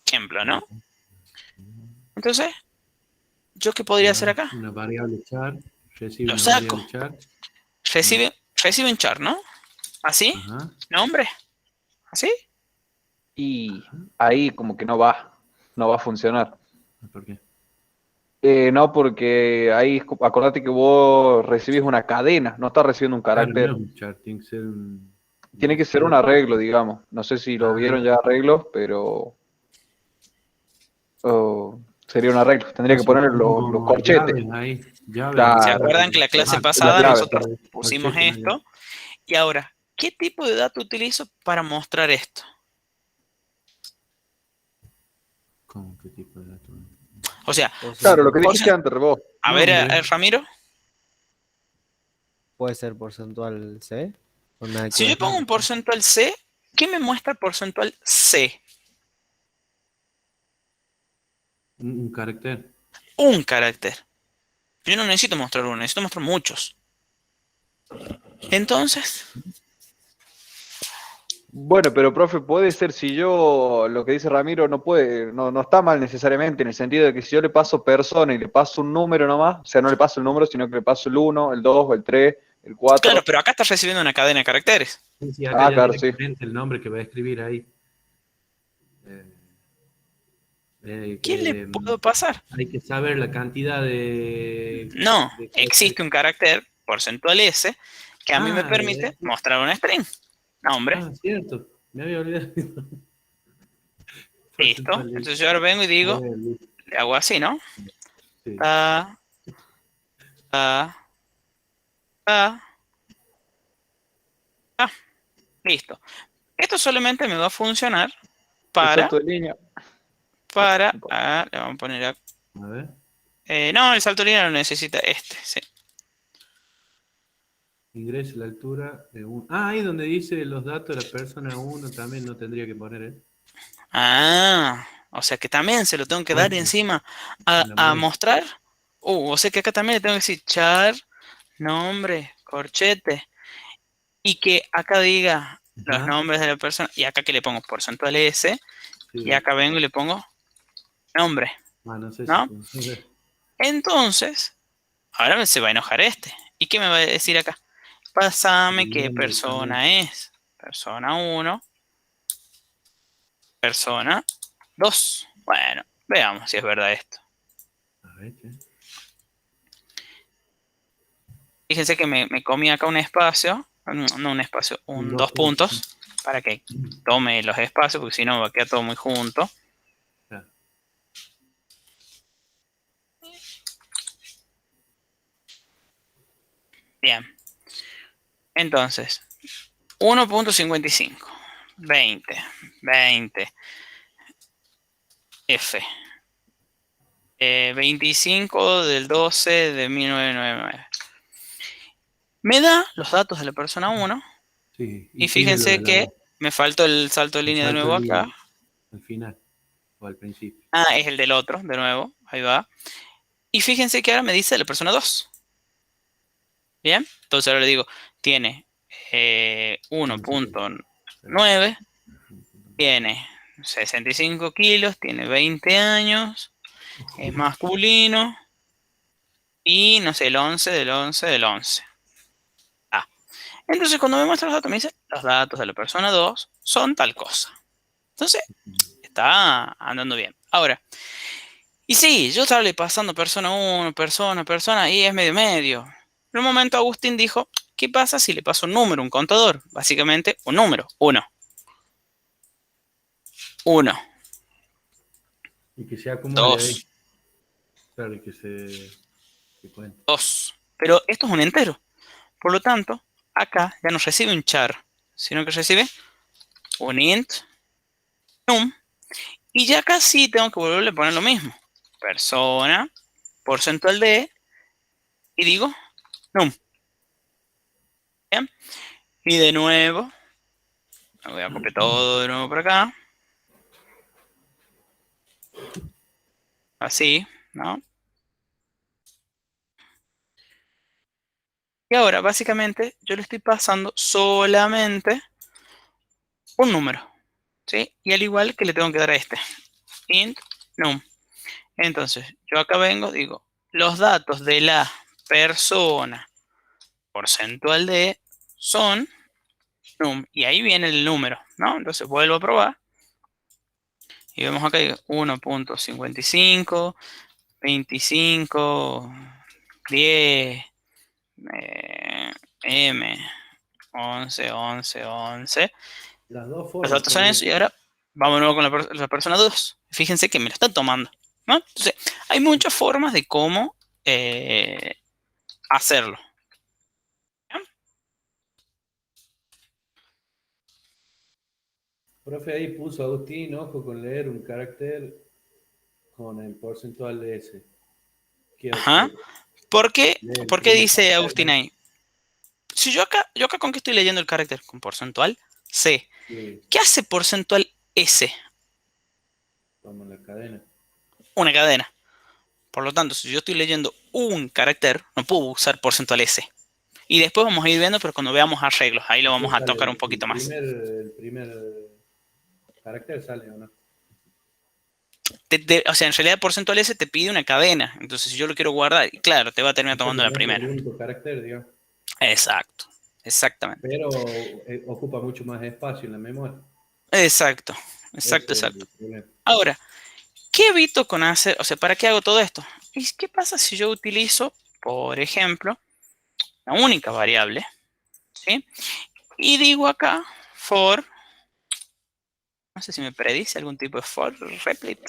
Ejemplo, ¿no? Entonces, ¿yo qué podría hacer acá? Una variable char. Recibe Lo una saco. variable char. Recibe un char, ¿no? ¿Así? Ajá. ¿Nombre? ¿Así? Y ahí como que no va a funcionar. ¿Por qué? No, porque ahí acordate que vos recibís una cadena, no estás recibiendo un Claro, no carácter. es un char, tiene que ser un... Tiene que ser un arreglo, digamos. No sé si lo vieron ya arreglos, pero sería un arreglo. Tendría que Son poner los como corchetes. llaves ahí. Llaves. ¿Se Claro, acuerdan que la clase Ah, pasada llave. nosotros pusimos corchete, una llave. esto? Y ahora, ¿qué tipo de dato utilizo para mostrar esto? ¿Cómo qué tipo de dato? O sea, Claro, lo que por dijiste antes, vos. a ver, Nombre. Ramiro, Puede ser porcentual C. O nada que si yo ver. pongo un porcentual C, ¿qué me muestra porcentual C? Un carácter. Un carácter. Yo no necesito mostrar uno, necesito mostrar muchos. Entonces, Bueno, pero profe, puede ser si yo, lo que dice Ramiro, no está mal necesariamente, en el sentido de que si yo le paso persona y le paso un número nomás, o sea, no le paso el número, sino que le paso el 1, el 2, el 3, el 4. claro, pero acá estás recibiendo una cadena de caracteres. Sí, sí, acá ya Claro, sí. directamente el nombre que va a escribir ahí. ¿Qué le puedo pasar? Hay que saber la cantidad de... No, de- existe un carácter porcentual S que a mí me permite mostrar una string. Nombre, Ah, cierto. Me había olvidado. listo. Entonces yo ahora vengo y digo, le hago así, ¿no? Sí. Ta, ta, ta, ta. Listo. Esto solamente me va a funcionar El para, salto de línea. le vamos a poner acá. A ver. No, el salto de línea lo necesita este, sí. Ingrese la altura de un... Ah, ahí donde dice los datos de la persona 1 también no tendría que poner, ¿eh? Ah, o sea que también se lo tengo que dar Muestra. encima En la a muestra. mostrar. O sea que acá también le tengo que decir char, nombre, corchete. Y que acá diga los Ajá. nombres de la persona. Y acá que le pongo porcentual S. Sí. Y acá vengo y le pongo nombre. Ah, no sé ¿No? si funciona. Entonces, ahora se va a enojar este. ¿Y qué me va a decir acá? Pásame qué Nombre persona es. Persona 1. Persona 2. Bueno, veamos si es verdad esto. A ver, ¿qué? Fíjense que me comí acá un espacio, no un espacio, dos puntos, para que tome los espacios, porque si no va a quedar todo muy junto. Claro. Bien. Entonces, 1.55, 20, 20, F. 25 del 12 de 1999. Me da los datos de la persona 1 Sí, y pide lo fíjense de que me faltó el salto de el línea de salto nuevo de línea acá. al final o al principio. Ah, es el del otro, de nuevo. Ahí va. Y fíjense que ahora me dice la persona 2. Bien. Entonces ahora le digo, tiene 1.9, tiene 65 kilos, tiene 20 años, es masculino y no sé, el 11 del 11 del 11. Ah. Entonces cuando me muestra los datos me dice, los datos de la persona 2 son tal cosa. Entonces, está andando bien. Ahora, y sí, yo estaba pasando persona 1, persona, y es medio medio. En un momento Agustín dijo, ¿qué pasa si le paso un número, un contador? Básicamente, un número, 1. 1, Y que se acumule 2, ahí. Claro, y que se cuente. 2. Pero esto es un entero. Por lo tanto, acá ya no recibe un char, sino que recibe un int, num. Y ya acá sí tengo que volverle a poner lo mismo. Persona, porcentual de, y digo, num. Bien. Y de nuevo, me voy a copiar todo de nuevo por acá. Así, ¿no? Y ahora, básicamente, yo le estoy pasando solamente un número, ¿sí? Y al igual que le tengo que dar a este, int num. Entonces, yo acá vengo, digo, los datos de la persona porcentual de son num. Y ahí viene el número, ¿no? Entonces, vuelvo a probar. Y vemos acá 1.55, 25, 10, M, 11, 11, 11. Las dos Los formas. datos son eso y ahora vamos de nuevo con la persona 2. Fíjense que me lo están tomando, ¿no? Entonces, hay muchas formas de cómo hacerlo. Profe, ahí puso Agustín, ojo con leer un carácter con el porcentual de ese. Ajá. ¿Por qué, Lee el ¿Por qué primer dice carácter, Agustín ¿no? ahí? Si yo acá con qué estoy leyendo el carácter con porcentual, C. Sí, ¿Qué hace porcentual S? como la cadena. Una cadena. Por lo tanto, si yo estoy leyendo un carácter, no puedo usar porcentual S. Y después vamos a ir viendo, pero cuando veamos arreglos, ahí lo vamos Después a sale tocar un poquito más. el primer carácter sale, ¿o no? O sea, en realidad porcentual S te pide una cadena. Entonces, si yo lo quiero guardar, claro, te va a terminar tomando la Prácticamente primera. el único carácter, digamos. Exacto. Exactamente. Pero ocupa mucho más espacio en la memoria. Exacto. Ese Exacto, es exacto. el problema. Ahora, ¿qué evito con hacer? O sea, ¿para qué hago todo esto? ¿Y qué pasa si yo utilizo, por ejemplo, una única variable? ¿Sí? Y digo acá, for, no sé si me predice algún tipo de for, replit,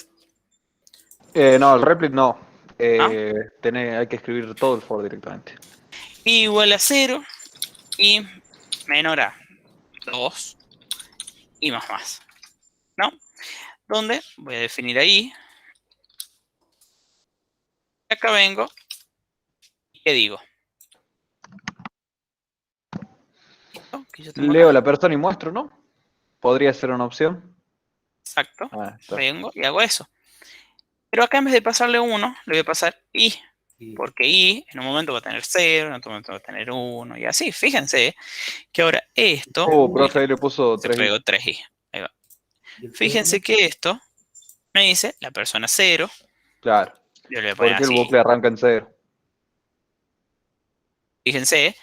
No, el replit no. ¿no? Hay que escribir todo el for directamente. Igual a 0 y menor a 2 y más, ¿no? Donde voy a definir ahí. Acá vengo y ¿qué digo? Esto que yo tengo Leo acá. la persona y muestro, ¿no? Podría ser una opción. Exacto. Ah, está. Vengo y hago eso. Pero acá en vez de pasarle 1, le voy a pasar i. Y, Porque i en un momento va a tener 0, en otro momento va a tener 1 y así. Fíjense que ahora esto Profe, ahí le puso se 3i. pegó 3i. Ahí va. y el Fíjense segundo, que esto me dice la persona 0. Claro. Yo le voy a poner Porque el así. bucle arranca en 0. Fíjense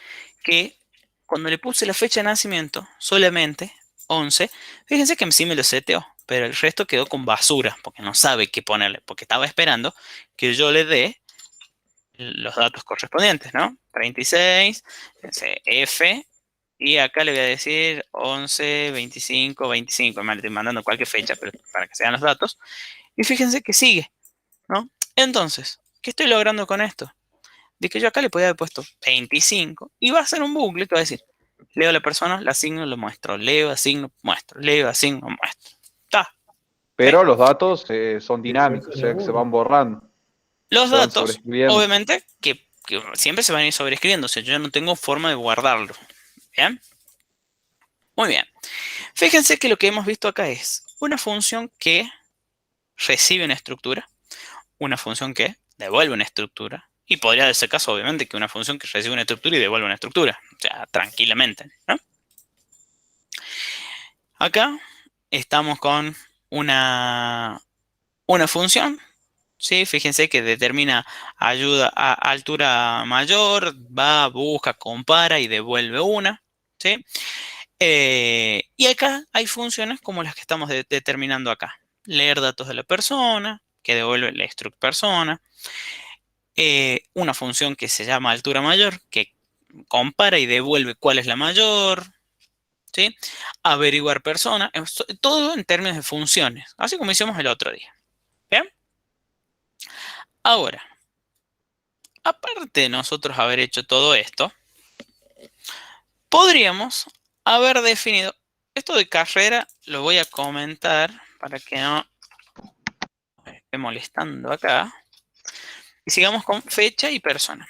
que cuando le puse la fecha de nacimiento, solamente 11. Fíjense que sí me lo seteó, pero el resto quedó con basura, porque no sabe qué ponerle, porque estaba esperando que yo le dé los datos correspondientes, ¿no? 36, F, y acá le voy a decir 11, 25, 25. Me estoy mandando cualquier fecha, pero para que sean los datos. Y fíjense que sigue, ¿no? Entonces, ¿qué estoy logrando con esto? De que yo acá le podía haber puesto 25 y va a ser un bucle que va a decir, leo a la persona, la asigno, lo muestro, leo, asigno, muestro, leo, asigno, muestro. Está. Pero ¿Ok? los datos son Y puede dinámicos, o ser sea que se uno. van borrando, Los se van datos, sobreescribiendo. obviamente, que siempre se van a ir sobreescribiendo, o sea, yo ya no tengo forma de guardarlo. ¿Bien? Muy bien. Fíjense que lo que hemos visto acá es una función que recibe una estructura, una función que devuelve una estructura, y podría darse caso, obviamente, que una función que recibe una estructura y devuelve una estructura, o sea, tranquilamente, ¿no? Acá estamos con una función, ¿sí? Fíjense que determina ayuda a altura mayor, va, busca, compara y devuelve una, ¿sí? Y acá hay funciones como las que estamos determinando acá. Leer datos de la persona, que devuelve la struct persona. Una función que se llama altura mayor, que compara y devuelve cuál es la mayor. ¿Sí? Averiguar persona. Todo en términos de funciones, así como hicimos el otro día. ¿Bien? Ahora, aparte de nosotros haber hecho todo esto, podríamos haber definido, esto de carrera lo voy a comentar para que no me esté molestando acá, y sigamos con fecha y persona.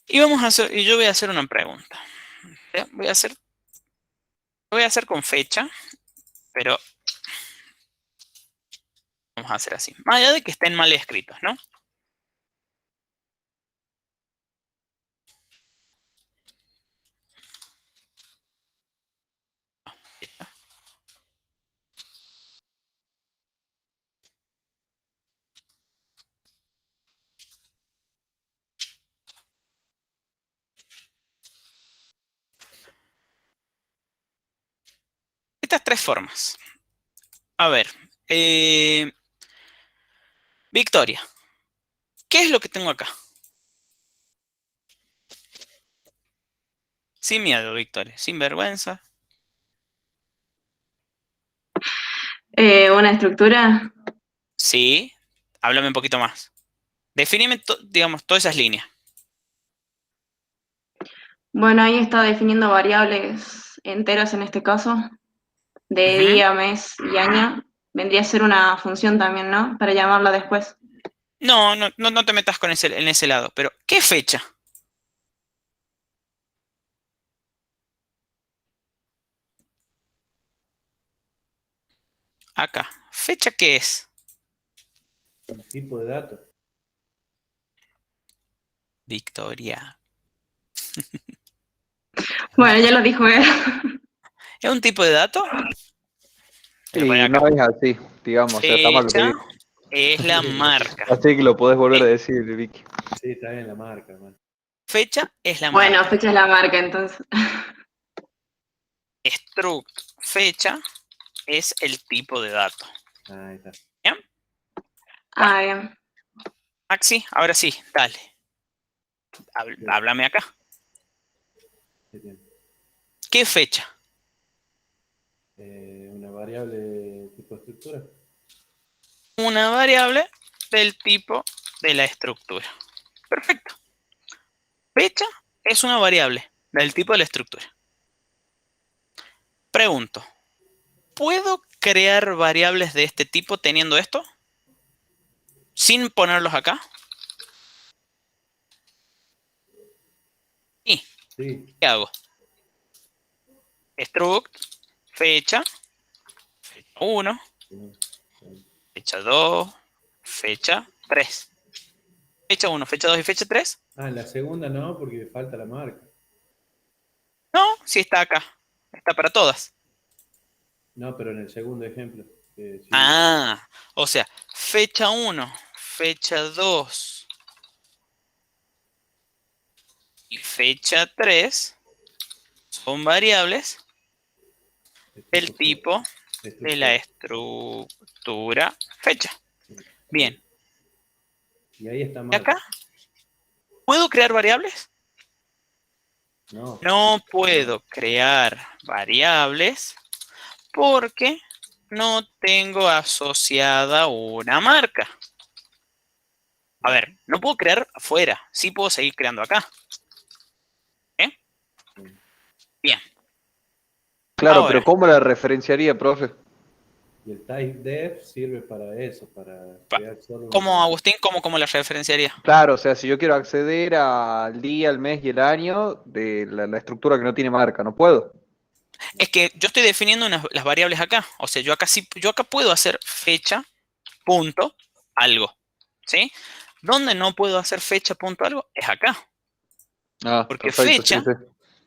Y vamos a hacer, y yo voy a hacer una pregunta. ¿Bien? Voy a hacer con fecha, pero vamos a hacer así. Más allá de que estén mal escritos, ¿no? Estas tres formas. A ver, Victoria, ¿qué es lo que tengo acá? Sin miedo, Victoria, sin vergüenza. Una estructura. Sí, háblame un poquito más. Defíneme, digamos, todas esas líneas. Bueno, ahí está definiendo variables enteras en este caso, de Ujú. día, mes y año. Vendría a ser una función también, ¿no? Para llamarla después. No, no, no, no te metas con en ese lado, pero ¿qué fecha? Acá. ¿Fecha qué es? Un tipo de datos. Victoria. Bueno, ya lo dijo él. ¿Es un tipo de dato? Te lo voy Y acá. no es así, digamos, o sea, está mal lo que Fecha dijo. es la marca. Así que lo podés volver a ¿Sí? decir, Vicky. Sí, está bien la marca, man. Fecha es la Bueno, marca. fecha es la marca entonces. Struct fecha es el tipo de dato. Ahí está. ¿Bien? Bueno, Ah, bien. Maxi, ahora sí, dale. Háblame acá. ¿Qué tiene? ¿Qué fecha? Una variable tipo estructura. Una variable del tipo de la estructura. Perfecto. Fecha es una variable del tipo de la estructura. Pregunto, ¿puedo crear variables de este tipo teniendo esto? Sin ponerlos acá. ¿Y Sí. qué hago? Struct, fecha, 1, fecha 2, fecha 3. Fecha 1, fecha 2 y fecha 3. Ah, en la segunda no, porque falta la marca. No, sí está acá. Está para todas. No, pero en el segundo ejemplo. Sí. Ah, o sea, fecha 1, fecha 2 y fecha 3 son variables el tipo de la estructura. estructura fecha. Bien. Y ahí está ¿Y mal. acá? ¿Puedo crear variables? No. No puedo crear variables porque no tengo asociada una marca. A ver, no puedo crear afuera, sí puedo seguir creando acá. ¿Eh? Bien. Claro, Ahora, pero ¿cómo la referenciaría, profe? Y el typedef sirve para eso, para crear solo ¿cómo, Agustín, cómo la referenciaría? Claro, o sea, si yo quiero acceder al día, al mes y el año de la estructura que no tiene marca, ¿no puedo? Es que yo estoy definiendo las variables acá. O sea, yo acá puedo hacer fecha, punto, algo. ¿Sí? Donde no puedo hacer fecha, punto, algo, es acá. Ah, Porque perfecto, sí, sí.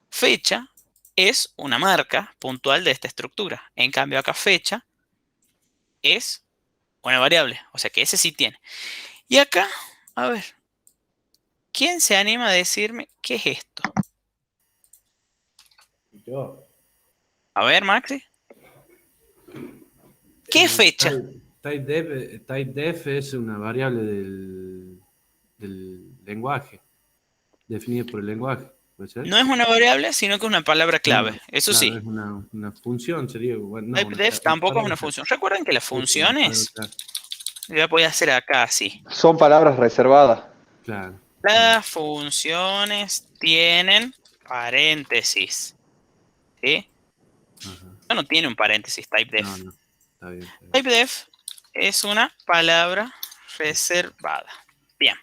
fecha es una marca puntual de esta estructura. En cambio, acá fecha es una variable. O sea que ese sí tiene. Y acá, a ver, ¿quién se anima a decirme qué es esto? Yo. A ver, Maxi. ¿Qué fecha? Typedef es una variable del lenguaje, definida por el lenguaje. ¿Puede ser? No es una variable, sino que es una palabra clave. No, Eso claro, sí. es una función, sería. Bueno, no, Typedef tampoco es una función. Recuerden que las funciones, yo la voy a hacer acá así. Son palabras reservadas. Claro. Las funciones tienen paréntesis. ¿Sí? Ajá. No tiene un paréntesis typedef. No, está bien. Typedef es una palabra reservada. Bien.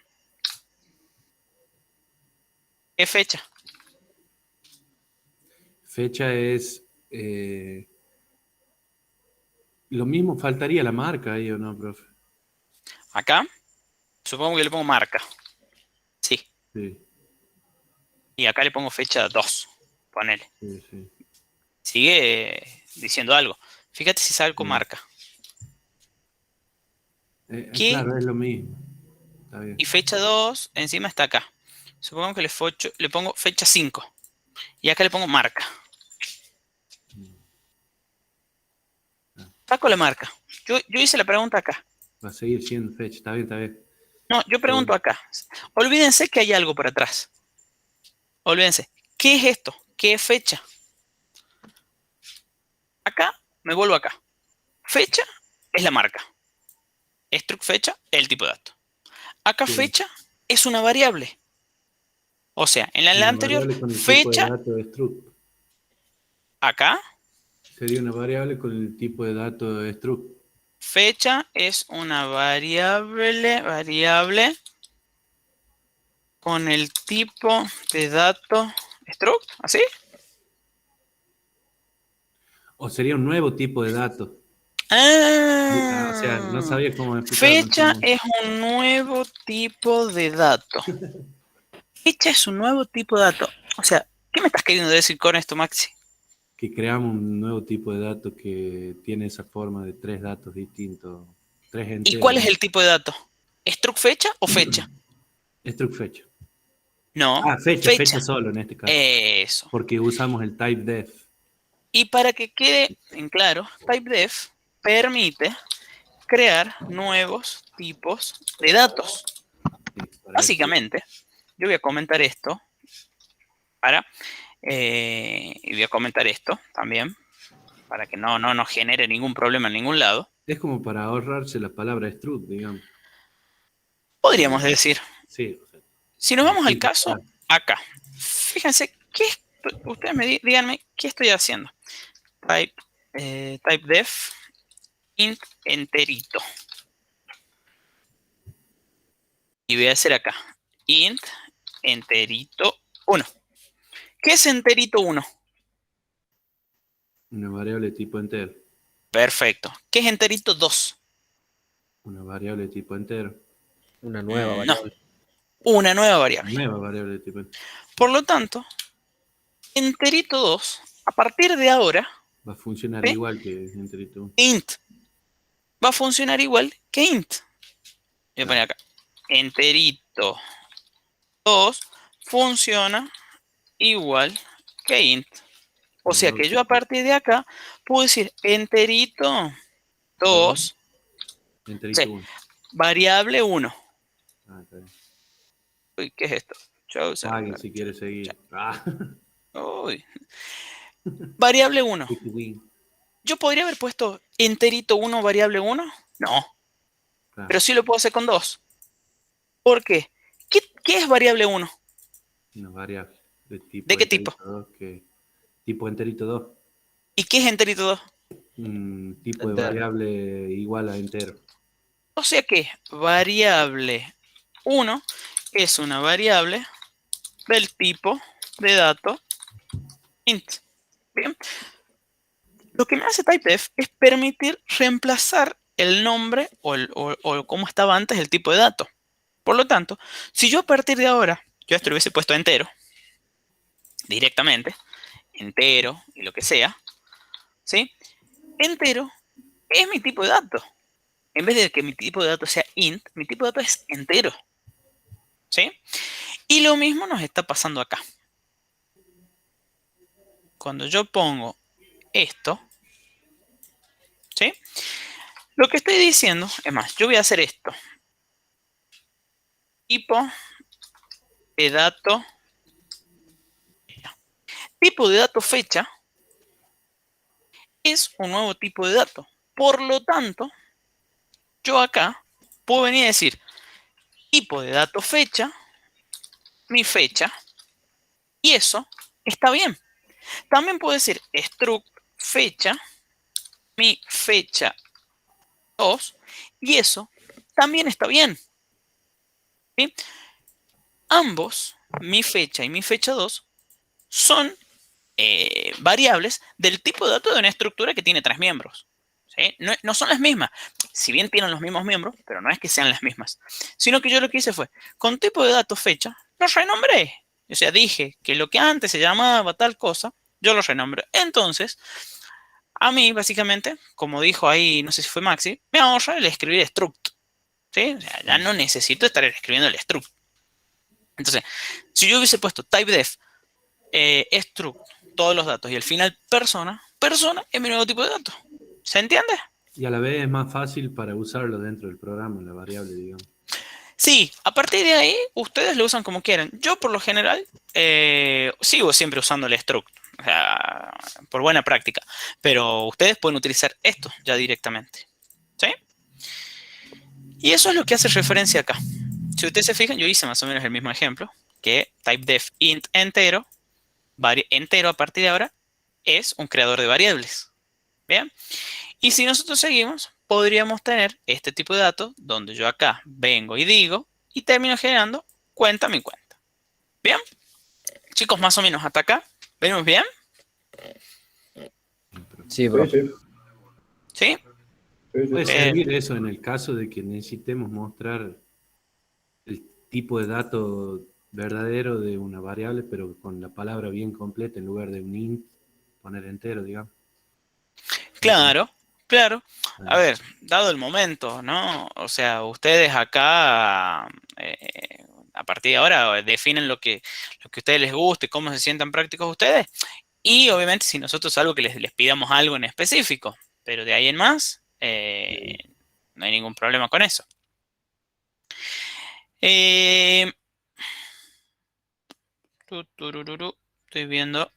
¿Qué fecha? Fecha es. Lo mismo faltaría la marca ahí, ¿o no, profe? Acá, supongo que le pongo marca. Sí. Sí, Y acá le pongo fecha 2. Ponele. sí. Sigue diciendo algo. Fíjate si sale con marca. ¿Qué? Claro, es lo mismo. Está bien. Y fecha 2 encima está acá. Supongo que le pongo fecha 5. Y acá le pongo marca. Saco la marca. Yo hice la pregunta acá. Va a seguir siendo fecha, está bien. No, yo pregunto acá. Olvídense que hay algo por atrás. Olvídense. ¿Qué es esto? ¿Qué es fecha? Acá, me vuelvo acá. Fecha es la marca. Struct fecha es el tipo de dato. Acá Sí. fecha es una variable. O sea, en la Una anterior, variable con el fecha, tipo de dato de struct. acá, Sería una variable con el tipo de dato de struct. fecha es una variable con el tipo de dato struct, ¿así? O sería un nuevo tipo de dato. Ah, O sea, no sabía cómo explicarlo. fecha es un nuevo tipo de dato. Fecha es un nuevo tipo de dato. O sea, ¿qué me estás queriendo decir con esto, Maxi? Que creamos un nuevo tipo de dato que tiene esa forma de 3 datos distintos. 3 enteros. ¿Y cuál es el tipo de dato? ¿Struct fecha o fecha? Struct fecha. No. Fecha solo en este caso. Eso. Porque usamos el typedef. Y para que quede en claro, typedef permite crear nuevos tipos de datos. Básicamente, yo voy a comentar esto y voy a comentar esto también para que no nos genere ningún problema en ningún lado. Es como para ahorrarse la palabra struct, digamos. Podríamos decir. Sí. O sea, si nos vamos al caso, acá. Fíjense, ustedes díganme qué estoy haciendo. Typedef int enterito. Y voy a hacer acá. Int enterito 1. ¿Qué es enterito 1? Una variable tipo entero. Perfecto. ¿Qué es enterito 2? Una variable tipo entero. Una nueva variable. No. Una nueva variable. Nueva variable tipo entero. Por lo tanto, enterito 2, a partir de ahora, va a funcionar igual que enterito 1. Int va a funcionar igual que int. Voy a poner acá. Enterito 2 funciona igual que int. O sea que yo a partir de acá puedo decir enterito 2, Enterito sí. 1. variable 1. Ah, está bien. Uy, ¿qué es esto? Chosen. Alguien si quiere seguir. Ah, Uy. Variable 1. quick win. ¿Yo podría haber puesto enterito 1, variable 1? No, Claro. pero sí lo puedo hacer con 2. ¿Por qué? ¿Qué es variable 1? Una variable de tipo ¿De qué enterito tipo? 2 tipo enterito 2. ¿Y qué es enterito 2? Un tipo de Entero. variable igual a entero. O sea que variable 1 es una variable del tipo de dato int. Bien. Lo que me hace typedef es permitir reemplazar el nombre o como estaba antes el tipo de dato. Por lo tanto, si yo a partir de ahora, yo esto lo hubiese puesto entero, directamente, entero y lo que sea, ¿sí? Entero es mi tipo de dato. En vez de que mi tipo de dato sea int, mi tipo de dato es entero, ¿sí? Y lo mismo nos está pasando acá. Cuando yo pongo esto, ¿sí? Lo que estoy diciendo, es más, yo voy a hacer esto. Tipo de dato, tipo de dato fecha, es un nuevo tipo de dato. Por lo tanto, yo acá puedo venir a decir tipo de dato fecha, mi fecha, y eso está bien. También puedo decir struct fecha, mi fecha 2, y eso también está bien. ¿Sí? Ambos, mi fecha y mi fecha 2, son variables del tipo de dato de una estructura que tiene 3 miembros. ¿Sí? No son las mismas. Si bien tienen los mismos miembros, pero no es que sean las mismas. Sino que yo lo que hice fue, con tipo de dato fecha, los renombré. O sea, dije que lo que antes se llamaba tal cosa, yo lo renombré. Entonces, a mí, básicamente, como dijo ahí, no sé si fue Maxi, me ahorra el escribir struct. ¿Sí? O sea, ya no necesito estar escribiendo el struct. Entonces, si yo hubiese puesto typedef struct, todos los datos, y al final persona es mi nuevo tipo de dato. ¿Se entiende? Y a la vez es más fácil para usarlo dentro del programa, la variable, digamos. Sí, a partir de ahí, ustedes lo usan como quieran. Yo, por lo general, sigo siempre usando el struct, o sea, por buena práctica. Pero ustedes pueden utilizar esto ya directamente. ¿Sí? Y eso es lo que hace referencia acá. Si ustedes se fijan, yo hice más o menos el mismo ejemplo, que typedef int entero, entero a partir de ahora, es un creador de variables. ¿Bien? Y si nosotros seguimos, podríamos tener este tipo de datos donde yo acá vengo y digo y termino generando cuenta mi cuenta. ¿Bien? Chicos, más o menos hasta acá. ¿Venimos bien? Sí, bro. Sí, sí. ¿Sí? Sí, sí. Puede servir eso en el caso de que necesitemos mostrar el tipo de dato verdadero de una variable, pero con la palabra bien completa en lugar de un int, poner entero, digamos. Claro, claro. A ver, dado el momento, ¿no? O sea, ustedes acá, a partir de ahora, definen lo que a ustedes les guste, cómo se sientan prácticos ustedes. Y obviamente si nosotros algo que les pidamos algo en específico, pero de ahí en más, no hay ningún problema con eso. Estoy viendo.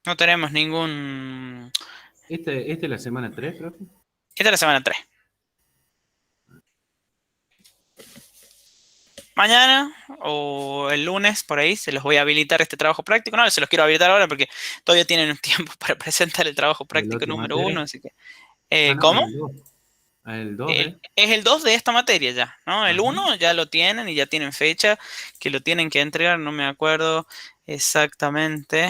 No tenemos ningún... ¿Esta es la semana 3, profe? Esta es la semana 3. Mañana o el lunes, por ahí, se los voy a habilitar este trabajo práctico. No, se los quiero habilitar ahora porque todavía tienen un tiempo para presentar el trabajo práctico otro número materia? 1. Así que, No, ¿cómo? el 2. El 2, Es el 2 de esta materia ya, ¿no? El Ajá. 1 ya lo tienen y ya tienen fecha que lo tienen que entregar. No me acuerdo exactamente.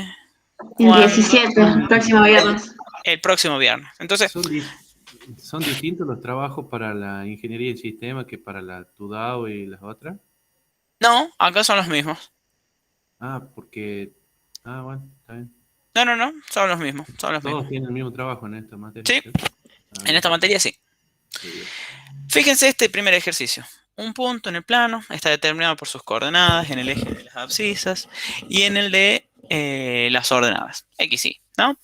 El ¿Cuándo? 17, próximo viernes. El próximo viernes. Entonces, ¿Son distintos los trabajos para la ingeniería en sistemas que para la TUDAO y las otras? no, acá son los mismos. Porque... bueno, está bien. No, son los mismos. Son los Todos mismos. tienen el mismo trabajo en esta materia. Sí, ¿cierto? en esta materia sí. Sí. Fíjense este primer ejercicio. Un punto en el plano está determinado por sus coordenadas en el eje de las abscisas y en el de las ordenadas, X, Y. ¿no?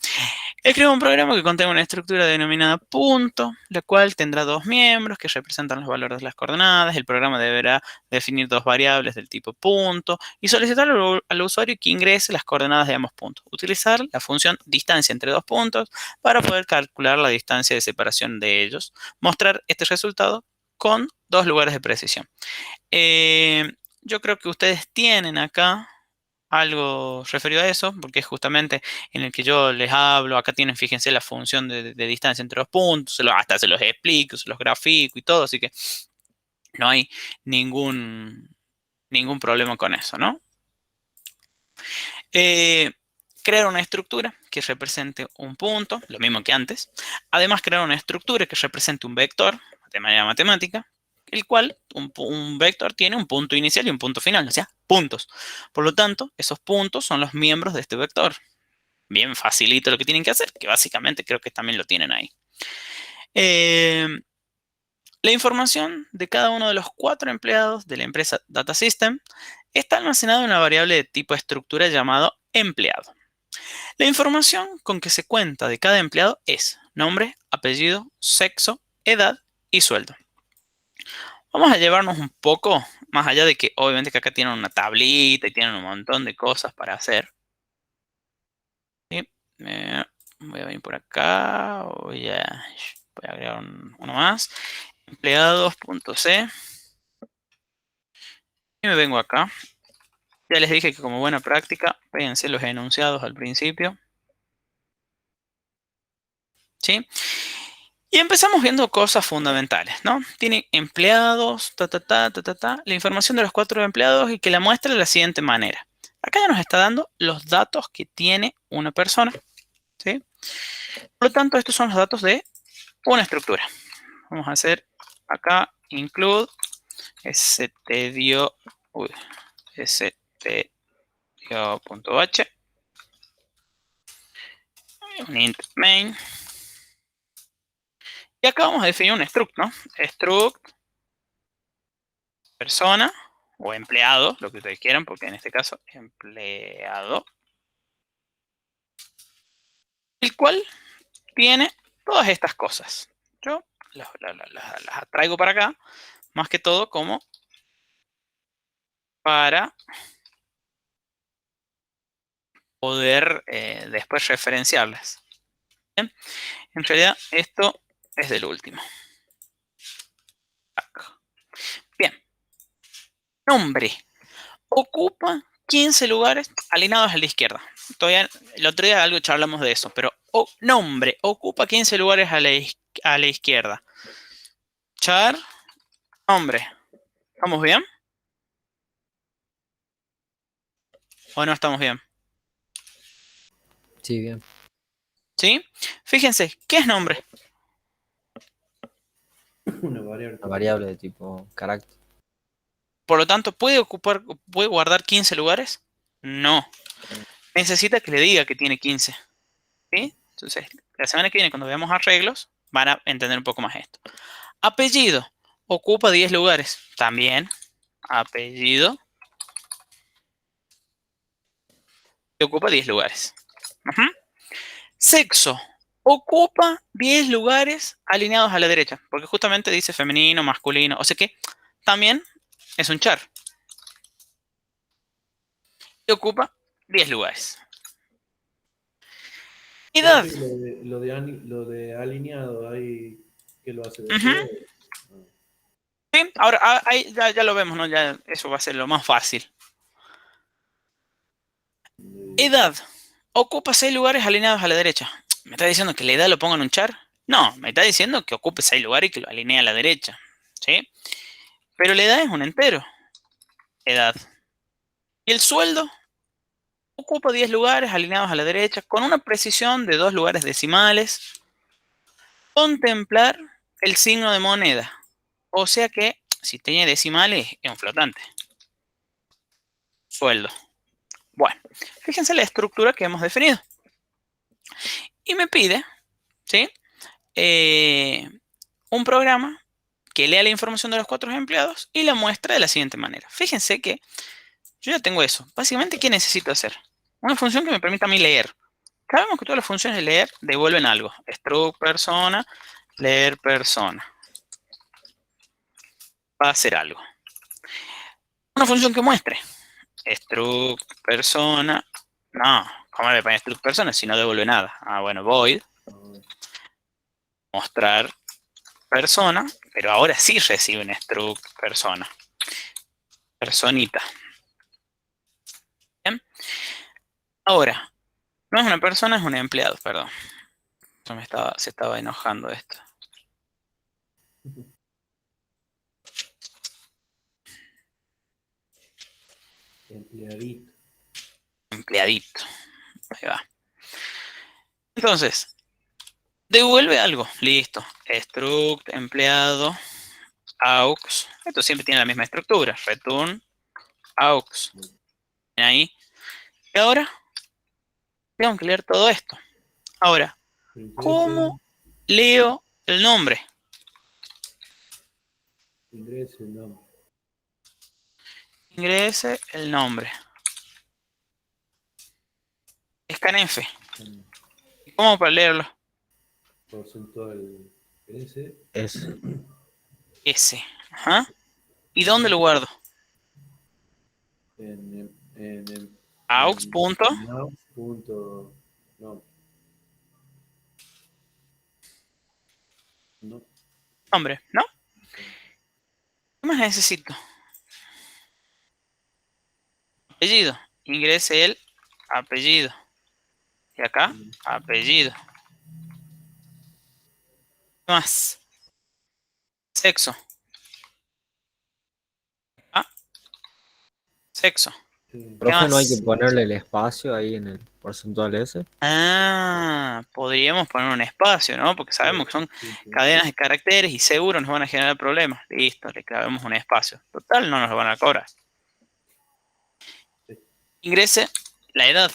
Escribo un programa que contenga una estructura denominada punto, la cual tendrá dos miembros que representan los valores de las coordenadas. El programa deberá definir dos variables del tipo punto y solicitar al usuario que ingrese las coordenadas de ambos puntos. Utilizar la función distancia entre dos puntos para poder calcular la distancia de separación de ellos. Mostrar este resultado con dos lugares de precisión. Yo creo que ustedes tienen acá algo referido a eso, porque es justamente en el que yo les hablo. Acá tienen, fíjense, la función de distancia entre los puntos, hasta se los explico, se los grafico y todo, así que no hay ningún problema con eso, ¿no? Crear una estructura que represente un punto, lo mismo que antes. Además, crear una estructura que represente un vector de manera matemática, el cual un vector tiene un punto inicial y un punto final, o sea, puntos. Por lo tanto, esos puntos son los miembros de este vector. Bien facilito lo que tienen que hacer, que básicamente creo que también lo tienen ahí. La información de cada uno de los 4 empleados de la empresa Data System está almacenada en una variable de tipo estructura llamado empleado. La información con que se cuenta de cada empleado es nombre, apellido, sexo, edad y sueldo. Vamos a llevarnos un poco más allá de que obviamente que acá tienen una tablita y tienen un montón de cosas para hacer. ¿Sí? Voy a venir por acá, voy a agregar uno más. Empleados.c. Y me vengo acá. Ya les dije que como buena práctica, péguense los enunciados al principio. ¿Sí? Y empezamos viendo cosas fundamentales, ¿no? Tiene empleados, la información de los 4 empleados y que la muestra de la siguiente manera. Acá ya nos está dando los datos que tiene una persona, ¿sí? Por lo tanto, estos son los datos de una estructura. Vamos a hacer acá include stdio.h un int main. Y acá vamos a definir un struct, ¿no? Struct persona o empleado, lo que ustedes quieran, porque en este caso empleado, el cual tiene todas estas cosas. Yo las traigo para acá, más que todo como para poder después referenciarlas. ¿Bien? En realidad esto es del último. Bien. Nombre. Ocupa 15 lugares alineados a la izquierda. Todavía el otro día algo charlamos de eso, pero nombre ocupa 15 lugares a la izquierda. Char, nombre. ¿Estamos bien? ¿O no estamos bien? Sí, bien. ¿Sí? Fíjense, ¿qué es nombre? Una variable. Una variable de tipo carácter. Por lo tanto, ¿puede guardar 15 lugares? No. Necesita que le diga que tiene 15. ¿Sí? Entonces, la semana que viene, cuando veamos arreglos, van a entender un poco más esto. Apellido. Ocupa 10 lugares. También. Apellido. Ocupa 10 lugares. Sexo. Ocupa 10 lugares alineados a la derecha. Porque justamente dice femenino, masculino. O sea que también es un char. Y ocupa 10 lugares. Edad. Lo de alineado, ahí que lo hace. Sí, ahora ahí ya lo vemos, ¿no? Ya eso va a ser lo más fácil. Edad. Ocupa 6 lugares alineados a la derecha. ¿Me está diciendo que la edad lo ponga en un char? No, me está diciendo que ocupe 6 lugares y que lo alinee a la derecha. ¿Sí? Pero la edad es un entero. Edad. Y el sueldo ocupa 10 lugares alineados a la derecha con una precisión de 2 lugares decimales. Contemplar el signo de moneda. O sea que si tiene decimales es un flotante. Sueldo. Bueno, fíjense la estructura que hemos definido. Y me pide, ¿sí? Un programa que lea la información de los 4 empleados y la muestra de la siguiente manera. Fíjense que yo ya tengo eso. Básicamente, ¿qué necesito hacer? Una función que me permita a mí leer. Sabemos que todas las funciones de leer devuelven algo. Struct persona, leer persona. Va a hacer algo. Una función que muestre. Struct persona. No, ¿cómo le ponen struct persona si no devuelve nada? Ah, bueno, void. Mostrar persona, pero ahora sí recibe un struct persona. Personita. Bien. Ahora, no es una persona, es un empleado, perdón. Se estaba enojando esto. Empleadito. Empleadito. Ahí va. Entonces, devuelve algo. Listo. Struct, empleado, aux. Esto siempre tiene la misma estructura. Return, aux. ¿Ven ahí? Y ahora, tengo que leer todo esto. Ahora, ¿cómo leo el nombre? Ingrese el nombre. Ingrese el nombre. Scanf. ¿Cómo para leerlo? Porcentual S. Es. S. Ajá. ¿Y dónde lo guardo? Aux. Punto. No. No. Nombre, ¿no? ¿Qué más necesito? Apellido. Ingrese el apellido. Y acá, apellido. ¿Qué más? Sexo. Ah, sexo. Profe, no hay más? que ponerle el espacio ahí en el porcentual ese. Ah, podríamos poner un espacio, ¿no? Porque sabemos que son cadenas de caracteres y seguro nos van a generar problemas. Listo, le clavemos un espacio. Total, no nos lo van a cobrar. Ingrese la edad.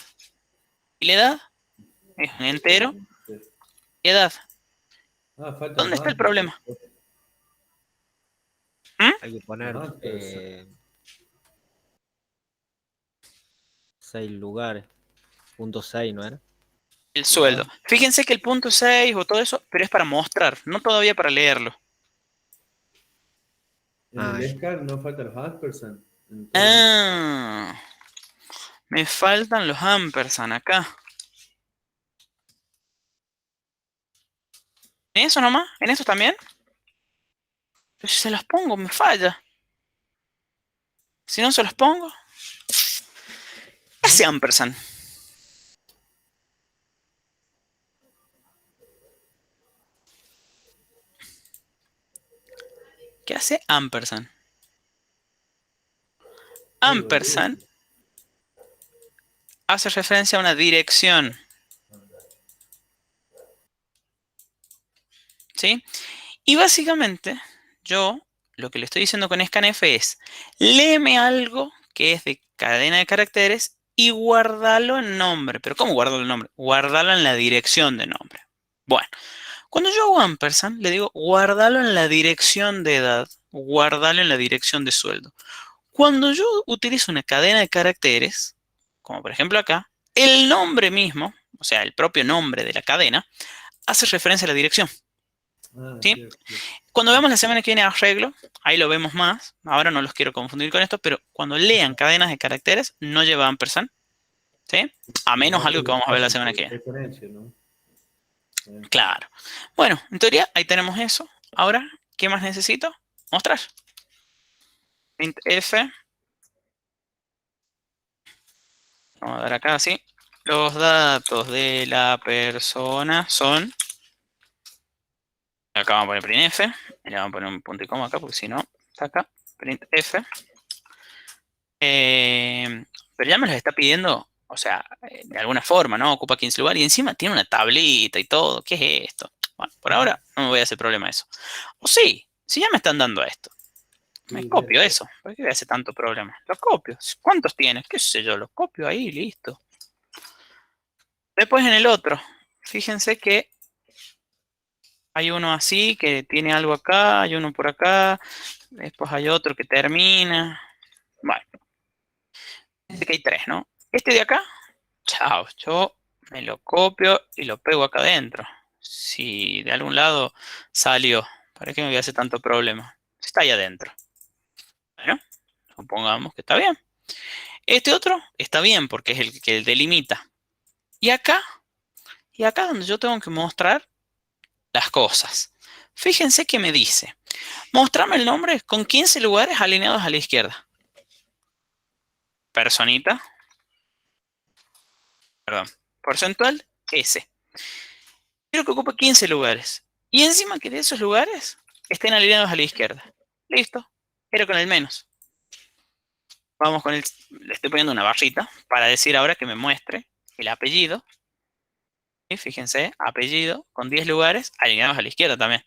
¿Y la edad? Es un entero. ¿Y edad? ¿Dónde está el problema? Hay que poner 6 lugares. Punto 6, ¿no era? El sueldo. Fíjense que el punto 6 o todo eso, pero es para mostrar, no todavía para leerlo. En el scan no faltan los ampersand. Ah, me faltan los ampersand acá. ¿En eso nomás? ¿En eso también? Pero si se los pongo, me falla. Si no se los pongo. ¿Qué hace ampersand? ¿Qué hace ampersand? Ampersand hace referencia a una dirección. ¿Sí? Y básicamente, yo lo que le estoy diciendo con scanf es, léeme algo que es de cadena de caracteres y guárdalo en nombre. ¿Pero cómo guardarlo en nombre? Guárdalo en la dirección de nombre. Bueno, cuando yo hago ampersand, le digo guárdalo en la dirección de edad, guárdalo en la dirección de sueldo. Cuando yo utilizo una cadena de caracteres, como por ejemplo acá, el nombre mismo, o sea, el propio nombre de la cadena, hace referencia a la dirección. ¿Sí? Cuando vemos la semana que viene arreglo, ahí lo vemos más. Ahora no los quiero confundir con esto, pero cuando lean cadenas de caracteres, no lleva ampersand. ¿Sí? A menos algo que vamos a ver la semana que viene. Claro. Bueno, en teoría, ahí tenemos eso. Ahora, ¿qué más necesito? Mostrar. Printf. Vamos a dar acá así. Los datos de la persona son. Acá vamos a poner printf. Y le vamos a poner un punto y coma acá, porque si no, está acá. Printf. Pero ya me los está pidiendo, o sea, de alguna forma, ¿no? Ocupa 15 lugares y encima tiene una tablita y todo. ¿Qué es esto? Bueno, por ahora no me voy a hacer problema de eso. O sí, si ya me están dando esto. Me copio eso. ¿Por qué voy a hacer tanto problema? Los copio. ¿Cuántos tienes? ¿Qué sé yo? Los copio ahí, listo. Después en el otro, fíjense que hay uno así, que tiene algo acá, hay uno por acá, después hay otro que termina. Bueno, este que hay tres, ¿no? Este de acá, chao, yo Me lo copio y lo pego acá adentro. Si de algún lado salió, ¿para qué me voy a hacer tanto problema? Está ahí adentro. Bueno, supongamos que está bien. Este otro está bien porque es el que delimita. Y acá donde yo tengo que mostrar las cosas. Fíjense que me dice, mostrame el nombre con 15 lugares alineados a la izquierda. Personita. Perdón. Porcentual S. Quiero que ocupe 15 lugares. Y encima que de esos lugares estén alineados a la izquierda. Listo. Pero con el menos. Vamos con el... Le estoy poniendo una barrita para decir ahora que me muestre el apellido. Y fíjense, apellido con 10 lugares alineados a la izquierda también.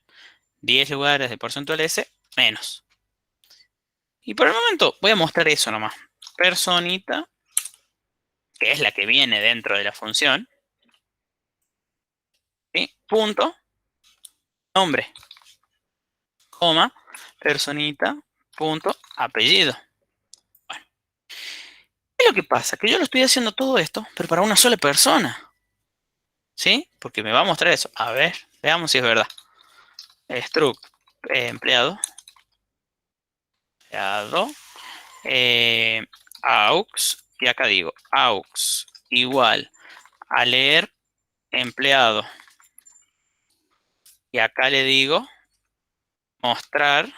10 lugares de porcentual S menos. Y por el momento voy a mostrar eso nomás. Personita, que es la que viene dentro de la función. ¿Sí? Punto. Nombre. Coma. Personita. Punto. Apellido. Bueno. ¿Qué es lo que pasa? Que yo lo estoy haciendo todo esto, pero para una sola persona. ¿Sí? Porque me va a mostrar eso. A ver, veamos si es verdad. Struct. Empleado. Empleado. Aux. Y acá digo aux igual a leer empleado. Y acá le digo mostrar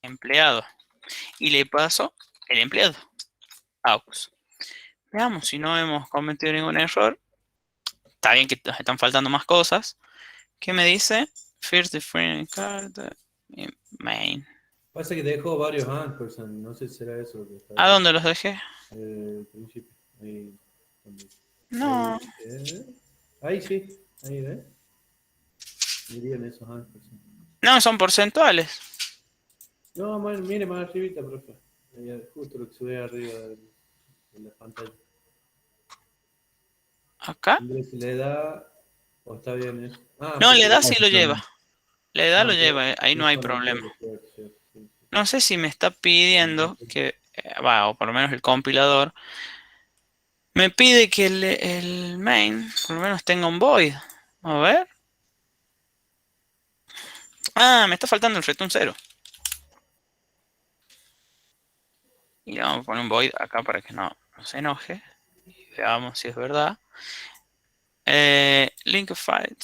empleado. Y le paso el empleado. Aux. Veamos si no hemos cometido ningún error. Está bien que nos están faltando más cosas. ¿Qué me dice? First different card main. Pasa que dejó varios ampersand, no sé si será eso lo que está ¿A dónde los dejé? al principio. Ahí, donde- No. ahí sí, ahí ves. Miren esos ampersand. No, son porcentuales. No, mire más arribita, profe. Ahí, justo lo que se ve arriba de la pantalla. Acá. Si le da, o está bien eso. No, le da porque- si lo lleva. Le da, lo ok, lleva. Ahí no hay eso problema. cierto, sí, sí. No sé si me está pidiendo que, o por lo menos el compilador, me pide que el main por lo menos tenga un void. A ver. Ah, me está faltando el return 0. Y le vamos a poner un void acá para que no se enoje. Y veamos si es verdad. Link file,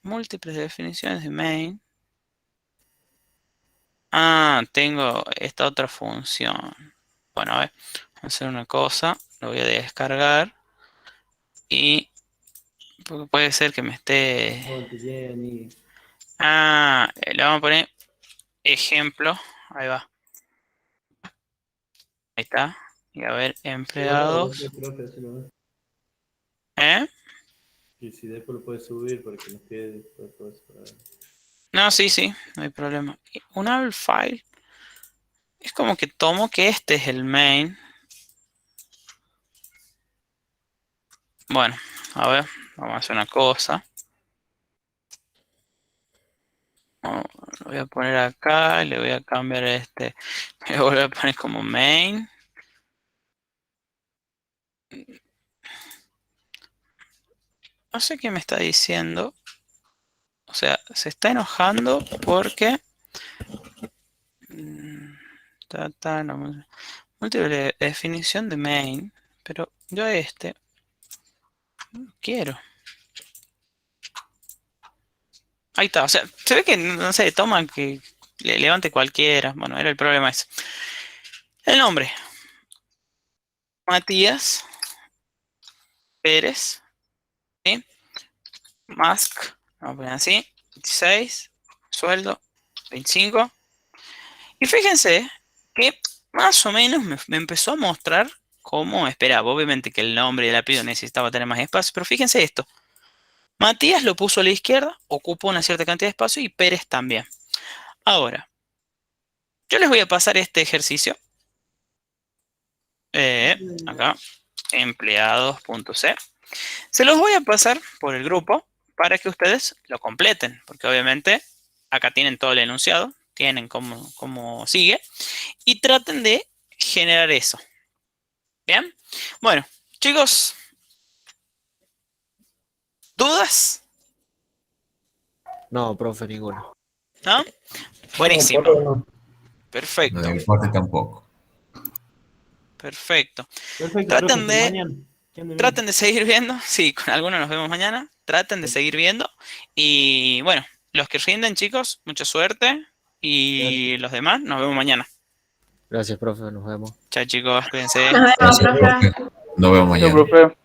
múltiples definiciones de main. Ah, tengo esta otra función. Bueno, a ver, vamos a hacer una cosa. Lo voy a descargar. Y porque puede ser que me esté... Ah, le vamos a poner ejemplo. Ahí va. Ahí está. Y a ver, empleados. ¿Eh? Y si después lo puedes subir para que nos quede después todo eso para- No, sí, no hay problema. Y un AVL file. Es como que tomo que este es el main. Bueno, a ver, vamos a hacer una cosa. Lo voy a poner acá, le voy a cambiar este. Le voy a poner como main. No sé qué me está diciendo. O sea, se está enojando porque... no, múltiple definición de main. Pero yo este... No quiero. Ahí está. O sea, se ve que, no sé, toma que le levante cualquiera. Bueno, era el problema ese. El nombre. Matías Pérez. ¿Sí? Mask. Vamos a poner así. 26. Sueldo. 25. Y fíjense que más o menos me empezó a mostrar cómo esperaba. Obviamente que el nombre y el apellido necesitaba tener más espacio. Pero fíjense esto. Matías lo puso a la izquierda. Ocupó una cierta cantidad de espacio. Y Pérez también. Ahora. Yo les voy a pasar este ejercicio. Acá. Empleados.c. Se los voy a pasar por el grupo para que ustedes lo completen, porque obviamente acá tienen todo el enunciado, tienen cómo sigue, y traten de generar eso. Bien, bueno, chicos, dudas? No, profe, ninguno. ¿No? Buenísimo. No. Perfecto. De mi parte tampoco. Perfecto. Perfecto, Traten profe, de- mañana. Que ande bien. Traten de seguir viendo. Sí, con algunos nos vemos mañana. Traten de seguir viendo. Y bueno, los que rinden, chicos, mucha suerte. Y los demás, nos vemos mañana. Gracias, profe, nos vemos. Chao, chicos, cuídense. Nos vemos, Gracias, profe. profe. Nos vemos Chao, mañana. profe.